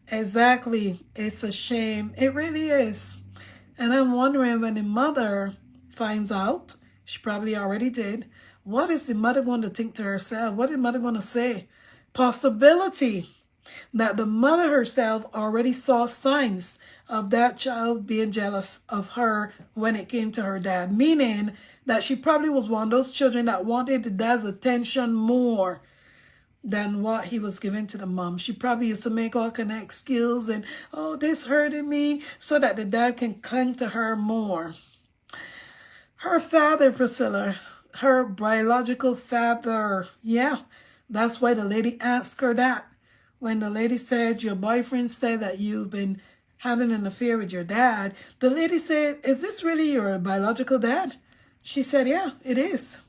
exactly, it's a shame. It really is. And I'm wondering when the mother finds out, she probably already did, what is the mother going to think to herself? What is the mother going to say? Possibility that the mother herself already saw signs of that child being jealous of her when it came to her dad, meaning that she probably was one of those children that wanted the dad's attention more than what he was giving to the mom. She probably used to make all kind of excuses and, oh, this hurting me, so that the dad can cling to her more. Her father, Priscilla, her biological father, yeah, that's why the lady asked her that. When the lady said, your boyfriend said that you've been having an affair with your dad, the lady said, is this really your biological dad? She said, yeah, it is.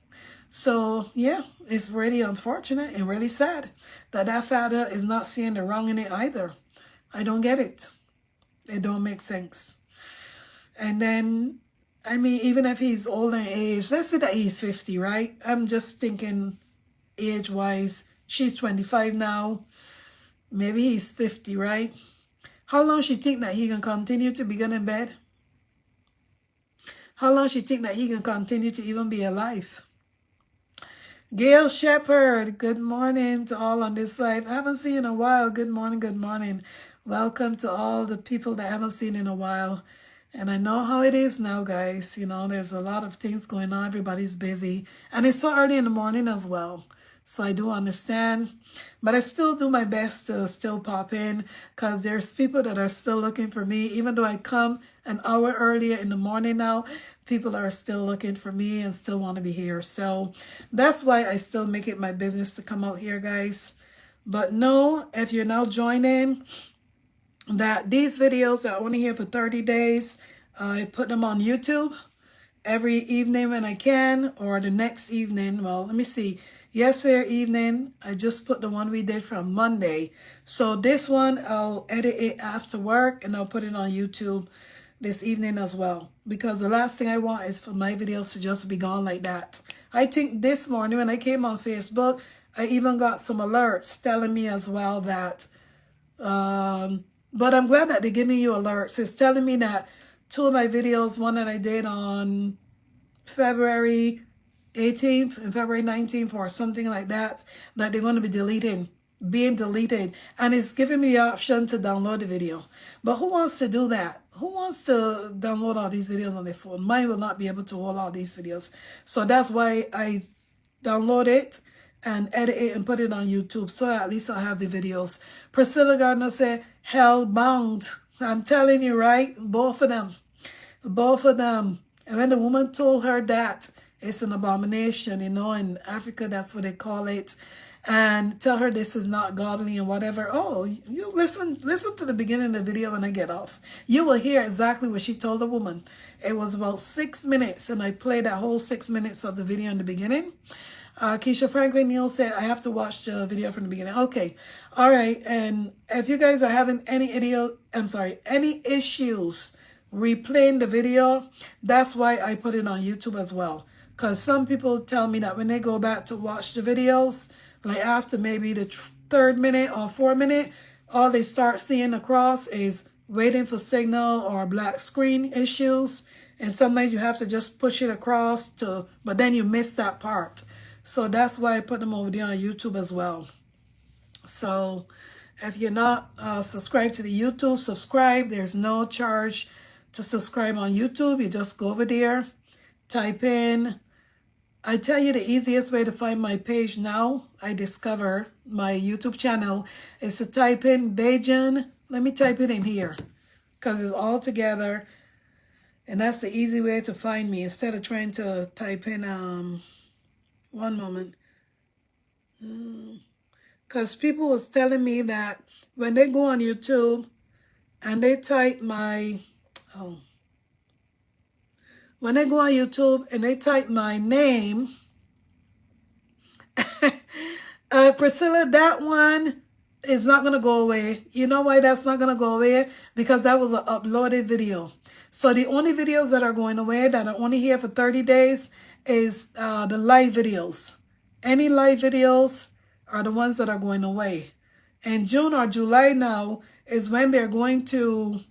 So, yeah, it's really unfortunate and really sad that that father is not seeing the wrong in it either. I don't get it. It don't make sense. And then, I mean, even if he's older in age, let's say that he's 50, right? I'm just thinking age-wise, she's 25 now. Maybe he's 50, right? How long she think that he can continue to be good in bed? How long she think that he can continue to even be alive? Gail Shepherd, good morning to all on this live. I haven't seen in a while. Good morning, good morning. Welcome to all the people that I haven't seen in a while. And I know how it is now, guys. You know, there's a lot of things going on. Everybody's busy. And it's so early in the morning as well. So I do understand. But I still do my best to still pop in because there's people that are still looking for me. Even though I come an hour earlier in the morning now, people are still looking for me and still want to be here. So that's why I still make it my business to come out here, guys. But know, if you're now joining, that these videos are only here for 30 days. I put them on YouTube every evening when I can, or the next evening. Well, let me see. Yesterday evening, I just put the one we did from Monday. So this one, I'll edit it after work and I'll put it on YouTube this evening as well. Because the last thing I want is for my videos to just be gone like that. I think this morning when I came on Facebook, I even got some alerts telling me as well that, but I'm glad that they're giving you alerts. It's telling me that 2 of my videos, one that I did on February 18th and February 19th or something like that they're going to be being deleted. And it's giving me the option to download the video. But who wants to do that? Who wants to download all these videos on their phone? Mine will not be able to hold all these videos. So that's why I download it and edit it and put it on YouTube. So at least I'll have the videos. Priscilla Gardner said, hellbound. I'm telling you, right? Both of them. Both of them. And when the woman told her that, it's an abomination, you know, in Africa, that's what they call it. And tell her this is not godly and whatever. Oh, you listen to the beginning of the video when I get off. You will hear exactly what she told the woman. It was about 6 minutes, and I played that whole 6 minutes of the video in the beginning. Keisha Franklin Neal said, I have to watch the video from the beginning. Okay. All right. And if you guys are having any issues replaying the video, that's why I put it on YouTube as well. Because some people tell me that when they go back to watch the videos, like after maybe the 3rd minute or 4th minute, all they start seeing across is waiting for signal or black screen issues. And sometimes you have to just push it across but then you miss that part. So that's why I put them over there on YouTube as well. So if you're not subscribed to the YouTube, subscribe. There's no charge to subscribe on YouTube. You just go over there, type in. I tell you the easiest way to find my page now, I discover my YouTube channel, is to type in Bajan. Let me type it in here because it's all together. And that's the easy way to find me instead of trying to type in, one moment. Because people was telling me that when they go on YouTube and they type my, when they go on YouTube and they type my name, Priscilla, that one is not going to go away. You know why that's not going to go away? Because that was an uploaded video. So the only videos that are going away that are only here for 30 days is the live videos. Any live videos are the ones that are going away. And June or July now is when they're going to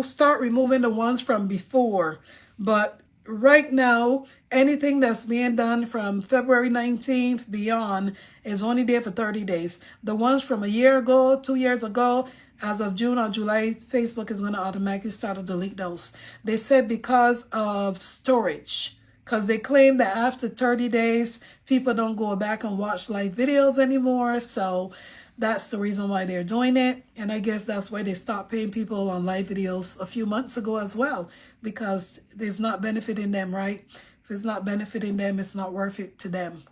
start removing the ones from before. But right now, anything that's being done from February 19th beyond is only there for 30 days. The ones from a year ago, 2 years ago, as of June or July, Facebook is going to automatically start to delete those. They said because of storage, because they claim that after 30 days, people don't go back and watch live videos anymore. So that's the reason why they're doing it. And I guess that's why they stopped paying people on live videos a few months ago as well, because it's not benefiting them, right? If it's not benefiting them, it's not worth it to them.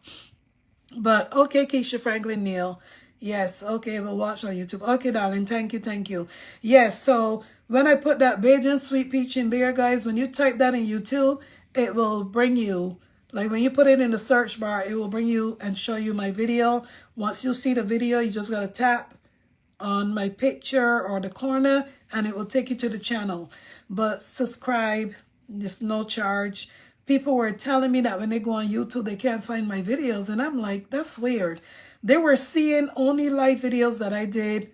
But okay, Keisha Franklin Neal. Yes, okay, we'll watch on YouTube. Okay, darling, thank you, thank you. Yes, so when I put that Bajan Sweet Peach in there, guys, when you type that in YouTube, it will bring you, like when you put it in the search bar, it will bring you and show you my video. Once you see the video, you just got to tap on my picture or the corner and it will take you to the channel. But subscribe, there's no charge. People were telling me that when they go on YouTube, they can't find my videos. And I'm like, that's weird. They were seeing only live videos that I did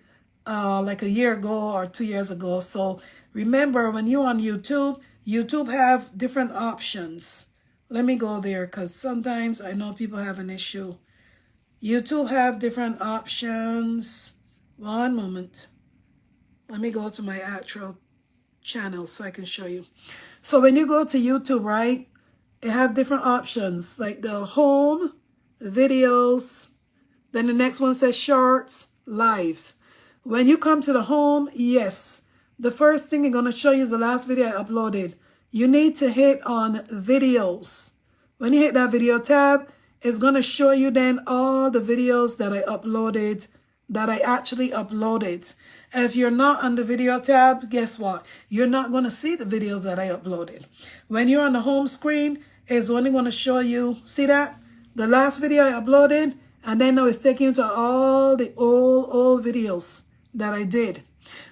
like a year ago or 2 years ago. So remember, when you're on YouTube, YouTube have different options. Let me go there because sometimes I know people have an issue. YouTube have different options. One moment. Let me go to my actual channel so I can show you. So when you go to YouTube, right, it have different options like the home, videos, then the next one says shorts, live. When you come to the home, yes, the first thing it's going to show you is the last video I uploaded. You need to hit on videos. When you hit that video tab, it's going to show you then all the videos that I uploaded, that I actually uploaded. If you're not on the video tab, guess what? You're not going to see the videos that I uploaded. When you're on the home screen, it's only going to show you, see that? The last video I uploaded, and then now it's taking you to all the old videos that I did.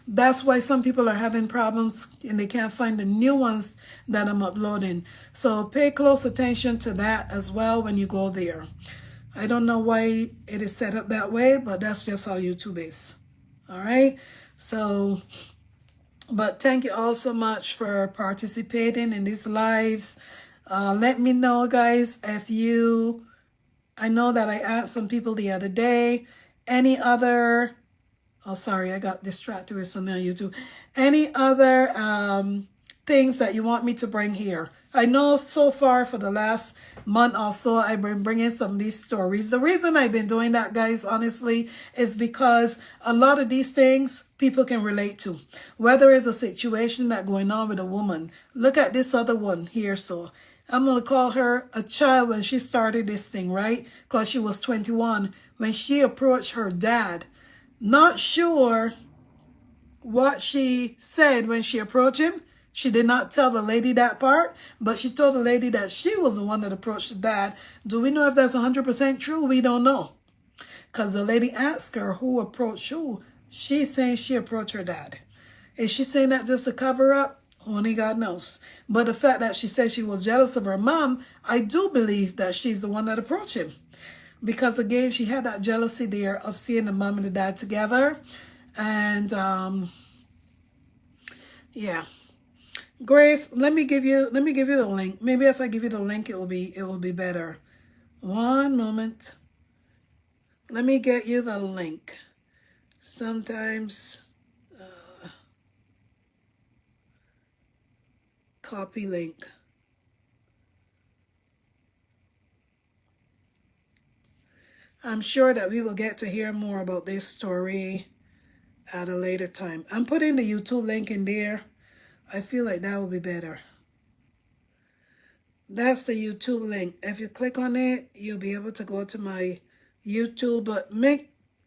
That's why some people are having problems and they can't find the new ones that I'm uploading. So pay close attention to that as well when you go there. I don't know why it is set up that way, but that's just how YouTube is. All right. So, but thank you all so much for participating in these lives. Let me know, guys, if you, I know that I asked some people the other day, any other, oh, sorry, I got distracted with something on YouTube. Any other things that you want me to bring here? I know so far for the last month or so, I've been bringing some of these stories. The reason I've been doing that, guys, honestly, is because a lot of these things people can relate to. Whether it's a situation that's going on with a woman. Look at this other one here. So I'm going to call her a child when she started this thing, right? Because she was 21 when she approached her dad. Not sure what she said when she approached him. She did not tell the lady that part, but she told the lady that she was the one that approached the dad. Do we know if that's 100% true? We don't know. Because the lady asked her who approached who. She's saying she approached her dad. Is she saying that just to cover up? Only God knows. But the fact that she said she was jealous of her mom, I do believe that she's the one that approached him. Because again, she had that jealousy there of seeing the mom and the dad together. And yeah. Grace, let me give you the link. Maybe if I give you the link, it will be better. One moment. Let me get you the link. Sometimes copy link. I'm sure that we will get to hear more about this story at a later time. I'm putting the YouTube link in there. I feel like that will be better. That's the YouTube link. If you click on it, you'll be able to go to my YouTube. But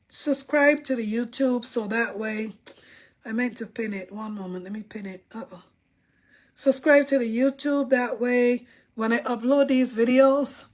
subscribe to the YouTube so that way, I meant to pin it. One moment, let me pin it. Subscribe to the YouTube. That way, when I upload these videos,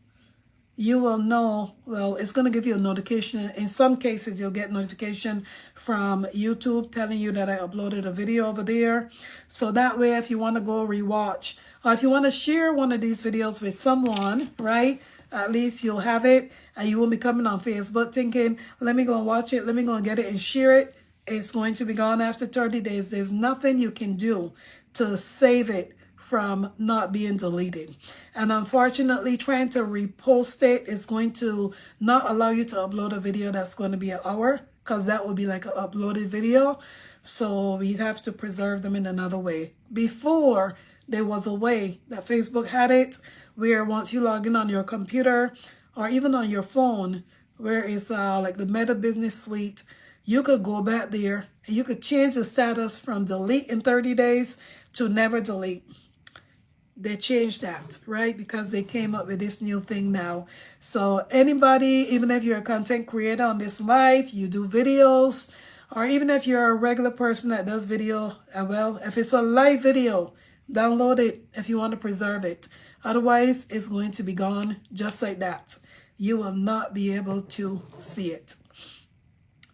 you will know. Well, it's going to give you a notification. In some cases, you'll get notification from YouTube telling you that I uploaded a video over there. So that way, if you want to go rewatch, or if you want to share one of these videos with someone, right, at least you'll have it, and you won't be coming on Facebook thinking, let me go and watch it, let me go and get it and share it. It's going to be gone after 30 days. There's nothing you can do to save it from not being deleted. And unfortunately, trying to repost it is going to not allow you to upload a video that's going to be an hour, because that will be like an uploaded video. So we have to preserve them in another way. Before, there was a way that Facebook had it where once you log in on your computer or even on your phone, where it's like the Meta Business Suite, you could go back there and you could change the status from delete in 30 days to never delete. They changed that, right? Because they came up with this new thing now. So anybody, even if you're a content creator on this live, you do videos, or even if you're a regular person that does video, well, if it's a live video, download it if you want to preserve it. Otherwise, it's going to be gone just like that. You will not be able to see it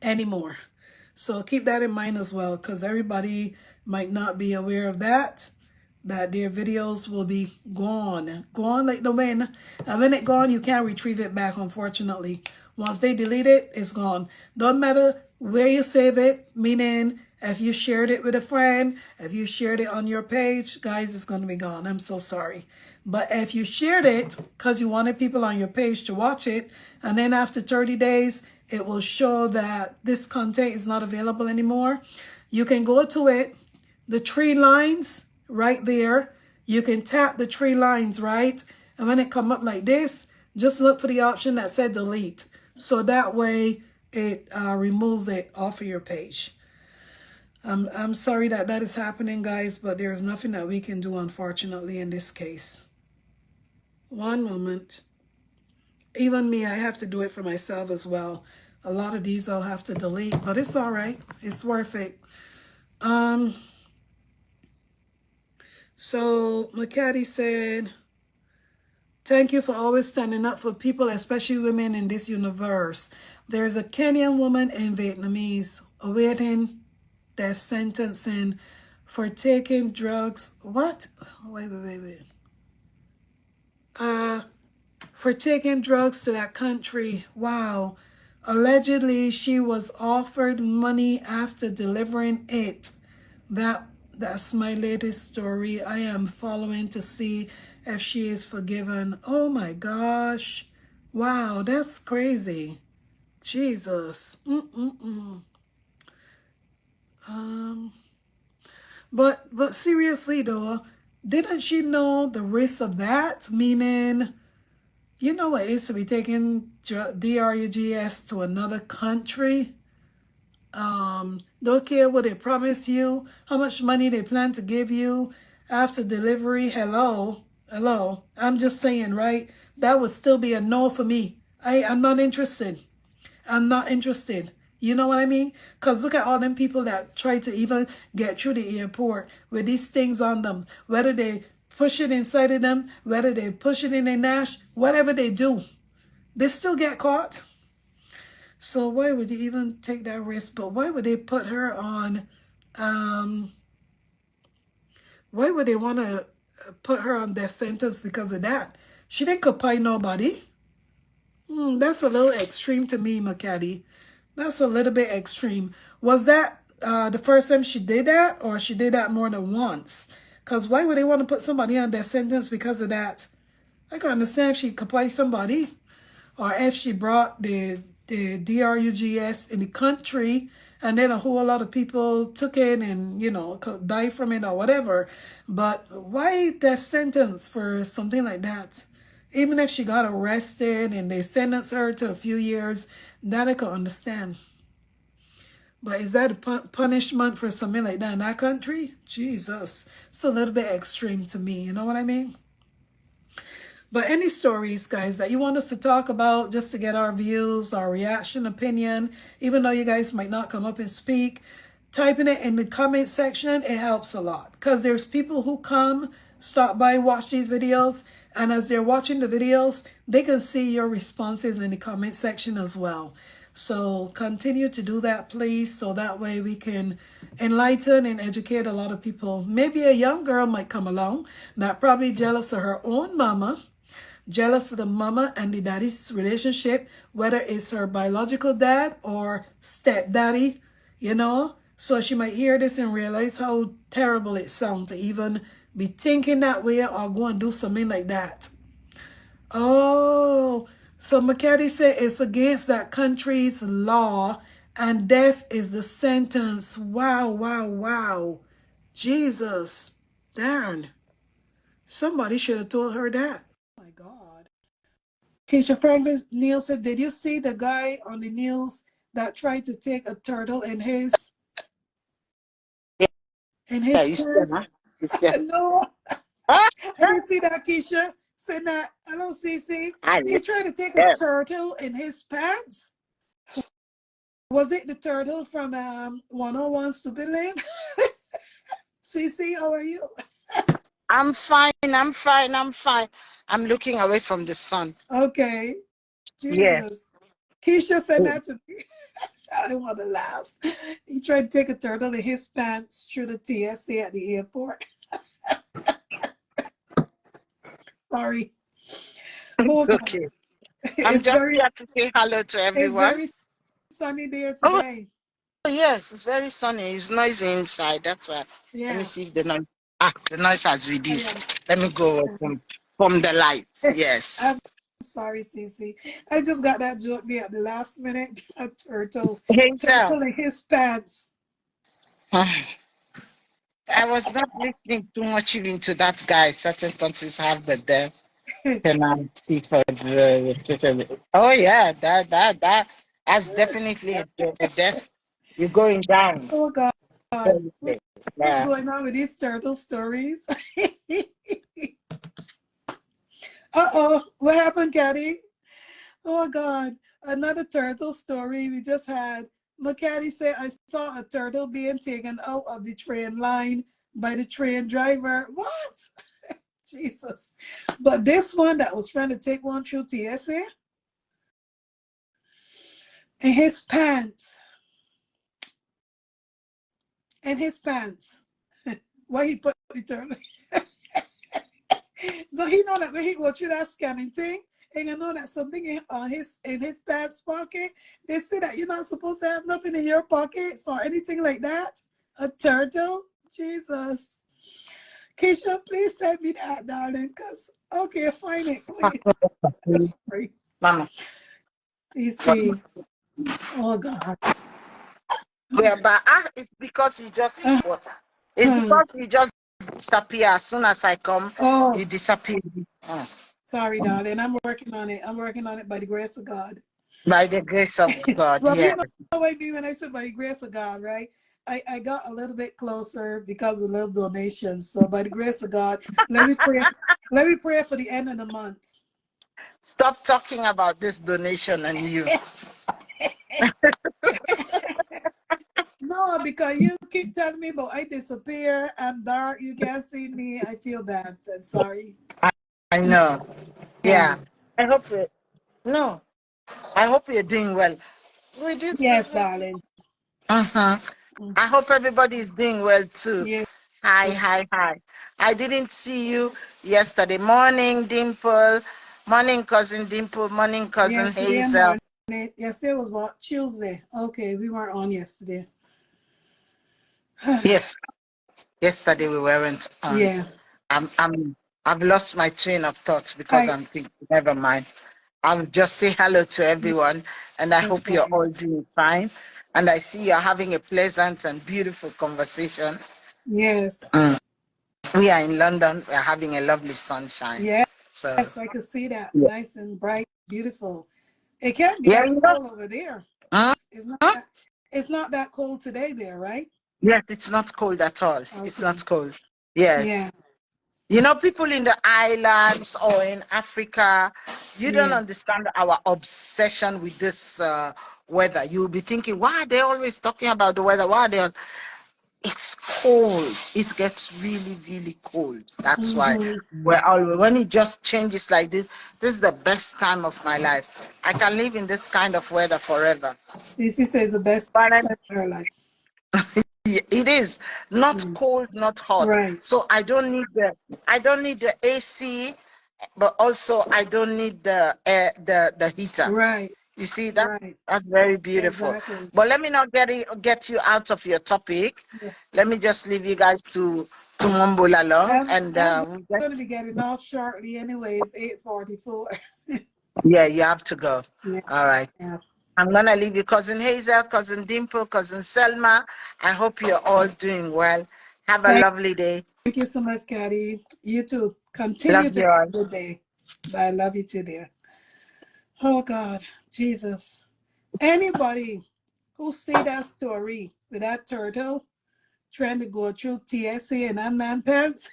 anymore. So keep that in mind as well, because everybody might not be aware of that their videos will be gone like the wind. And when it's gone, you can't retrieve it back, unfortunately. Once they delete it, it's gone. Don't matter where you save it, meaning if you shared it with a friend, if you shared it on your page, guys, it's going to be gone. I'm so sorry. But if you shared it because you wanted people on your page to watch it, and then after 30 days, it will show that this content is not available anymore, you can go to it, the three lines right there. You can tap the three lines, right? And when it come up like this, just look for the option that said delete. So that way it removes it off of your page. I'm sorry that that is happening, guys, but there is nothing that we can do, unfortunately, in this case. One moment. Even me, I have to do it for myself as well. A lot of these I'll have to delete, but it's all right. It's worth it. So McCaddy said, thank you for always standing up for people, especially women in this universe. There's a Kenyan woman in Vietnamese awaiting death sentencing for taking drugs. What? Wait. For taking drugs to that country. Wow. Allegedly, she was offered money after delivering it. That's my latest story. I am following to see if she is forgiven. Oh my gosh. Wow, that's crazy. Jesus. But seriously though, didn't she know the risk of that? Meaning, you know what it is to be taking drugs to another country? Don't care what they promise you, how much money they plan to give you after delivery. Hello. I'm just saying, right? That would still be a no for me. I'm not interested. I'm not interested. You know what I mean? Because look at all them people that try to even get through the airport with these things on them. Whether they push it inside of them, whether they push it in their nash, whatever they do, they still get caught. So why would you even take that risk? But why would they put her on, why would they want to put her on death sentence because of that? She didn't comply nobody. That's a little extreme to me, McCaddy. That's a little bit extreme. Was that the first time she did that, or she did that more than once? Because why would they want to put somebody on death sentence because of that? I can understand if she complied somebody, or if she brought the drugs in the country and then a whole lot of people took it and, you know, could die from it or whatever. But why death sentence for something like that? Even if she got arrested and they sentenced her to a few years, that I could understand. But is that a punishment for something like that in that country? Jesus, it's a little bit extreme to me. You know what I mean? But any stories, guys, that you want us to talk about just to get our views, our reaction, opinion, even though you guys might not come up and speak, typing it in the comment section, it helps a lot. Because there's people who come, stop by, watch these videos. And as they're watching the videos, they can see your responses in the comment section as well. So continue to do that, please. So that way we can enlighten and educate a lot of people. Maybe a young girl might come along, not probably jealous of her own mama, jealous of the mama and the daddy's relationship, whether it's her biological dad or stepdaddy, you know. So she might hear this and realize how terrible it sounds to even be thinking that way or go and do something like that. Oh, so McCarty said it's against that country's law and death is the sentence. Wow, wow, wow. Jesus. Darn. Somebody should have told her that. Oh my God. Keisha Franklin Neil said, did you see the guy on the news that tried to take a turtle in his pants? No. I didn't see that, Keisha. Said that. Hello, Cece. He tried to take a turtle in his pants. Was it the turtle from 101 Stupid Land? Cece, how are you? I'm fine. I'm looking away from the sun. Okay. Jesus. Yes. Keisha said that to me. I want to laugh. He tried to take a turtle in his pants through the TSA at the airport. Sorry. It's okay. I'm just here to say hello to everyone. It's very sunny there today. Oh, yes, it's very sunny. It's noisy inside. That's why. Yeah. Let me see if the noise. The noise has reduced. Let me go from the lights. Yes. I'm sorry, Cece. I just got that joke there at the last minute. A turtle. Turtle in his pants. I was not listening too much even to that guy. Certain countries have the death penalty for the. Oh yeah, that's definitely a death. You're going down. Oh God. What's going on with these turtle stories? Uh-oh. What happened, Caddy? Oh God. Another turtle story we just had. McCaddy said, I saw a turtle being taken out of the train line by the train driver. What? Jesus. But this one that was trying to take one through TSA, in his pants. In his pants. Why he put the turtle? So he know that when he go through that scanning thing, and you know that something in his pants pocket, they say that you're not supposed to have nothing in your pockets or anything like that. A turtle? Jesus. Keisha, please send me that, darling, because, okay, find it, please. I'm sorry. Mama. You see. Oh, God. Yeah, but it's because you just eat water. It's because you just disappear. As soon as I come, you disappear. Sorry, darling. I'm working on it. I'm working on it by the grace of God. By the grace of God, well, yeah. You know what I mean when I said by the grace of God, right? I got a little bit closer because of little donations. So by the grace of God, let me pray. Let me pray for the end of the month. Stop talking about this donation and you. No, because you keep telling me about I disappear, I'm dark, you can't see me. I feel bad. I'm sorry. I know. Yeah. I hope you're doing well. Yes, darling. I hope everybody is doing well too. Yes. Hi. I didn't see you yesterday. Morning, Dimple. Morning, cousin Dimple. Morning, cousin Hazel. Yesterday was what? Tuesday. Okay, we weren't on yesterday. Yes. Yesterday we weren't on. Yeah. I've lost my train of thoughts because I'm thinking, never mind. I'll just say hello to everyone, and I hope you're all doing fine. And I see you're having a pleasant and beautiful conversation. Yes. We are in London. We're having a lovely sunshine. Yes. So, yes, I can see that. Yeah. Nice and bright, beautiful. It can't be that cold over there. It's not that cold today there, right? Yes, it's not cold at all. Okay. It's not cold. Yes. Yeah. You know, people in the islands or in Africa, You don't Yeah. understand our obsession with this weather. You'll be thinking, why are they always talking about the weather? Why are they? It's cold. It gets really, really cold. That's why we're always, when it just changes like this is the best time of my life. I can live in this kind of weather forever. This says the best But time of her life. it is not Mm. cold, not hot. Right. So I don't need the AC, but also I don't need the air, the heater. Right. You see that? Right. That's very beautiful. Exactly. But let me not get you out of your topic. Yeah. Let me just leave you guys to mumble along, and I'm we get, going to be getting off shortly anyways, 8:44. yeah, you have to go. Yeah. All right. Yeah. I'm gonna leave you, cousin Hazel, cousin Dimple, cousin Selma. I hope you're all doing well. Have a Thank lovely day. Thank you so much, Caddy. You too. Love Continue to you have all. a good day. Bye. I love you too, dear. Oh God, Jesus. Anybody who see that story with that turtle trying to go through TSA and that man pants,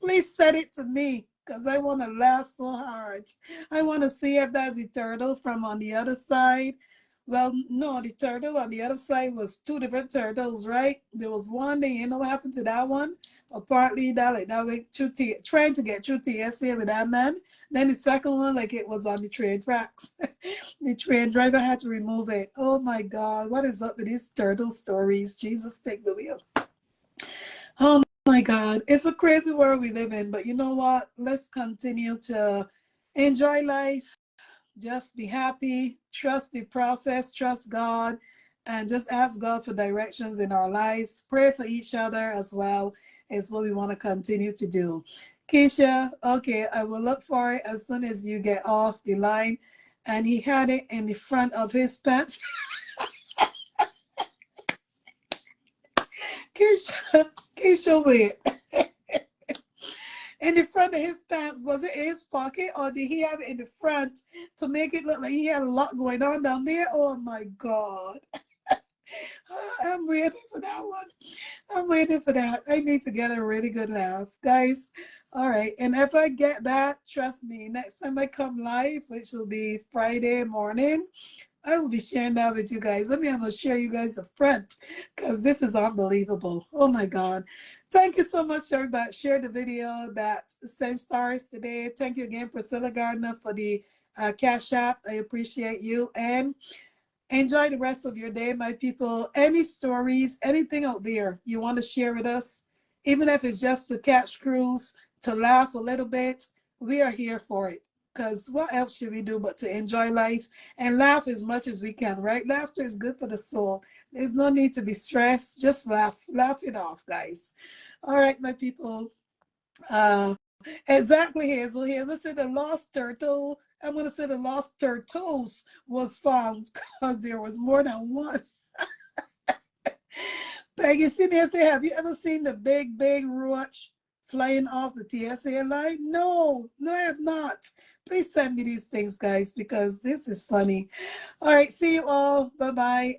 please send it to me because I want to laugh so hard. I want to see if that's the turtle from on the other side. Well, no, the turtle on the other side was two different turtles, right? There was one thing, you know what happened to that one? Apparently, that like that went through trying to get through TSA with that man. Then the second one, like it was on the train tracks. The train driver had to remove it. Oh my God, what is up with these turtle stories? Jesus, take the wheel. Oh my God, it's a crazy world we live in, but you know what? Let's continue to enjoy life, just be happy, trust the process, trust God, and just ask God for directions in our lives. Pray for each other as well, is what we want to continue to do. Keisha, okay, I will look for it as soon as you get off the line. And he had it in the front of his pants. Keisha, wait. In the front of his pants, was it in his pocket or did he have it in the front to make it look like he had a lot going on down there? Oh my God. I'm waiting for that one. I'm waiting for that. I need to get a really good laugh. Guys, all right. And if I get that, trust me, next time I come live, which will be Friday morning, I will be sharing that with you guys. Let me I'm gonna share you guys the front because this is unbelievable. Oh my God. Thank you so much, everybody. Share the video that sent stars today. Thank you again, Priscilla Gardner, for the Cash App. I appreciate you. And enjoy the rest of your day, my people. Any stories, anything out there you want to share with us, even if it's just to catch cruise, to laugh a little bit, we are here for it. Because what else should we do but to enjoy life and laugh as much as we can, right? Laughter is good for the soul. There's no need to be stressed. Just laugh. Laugh it off, guys. All right, my people. Uh, exactly, Hazel. Hazel said the lost turtle. I'm going to say the lost turtles was found because there was more than one. Peggy Senior say, have you ever seen the big roach flying off the TSA line? No, no, I have not. Please send me these things, guys, because this is funny. All right, see you all. Bye-bye.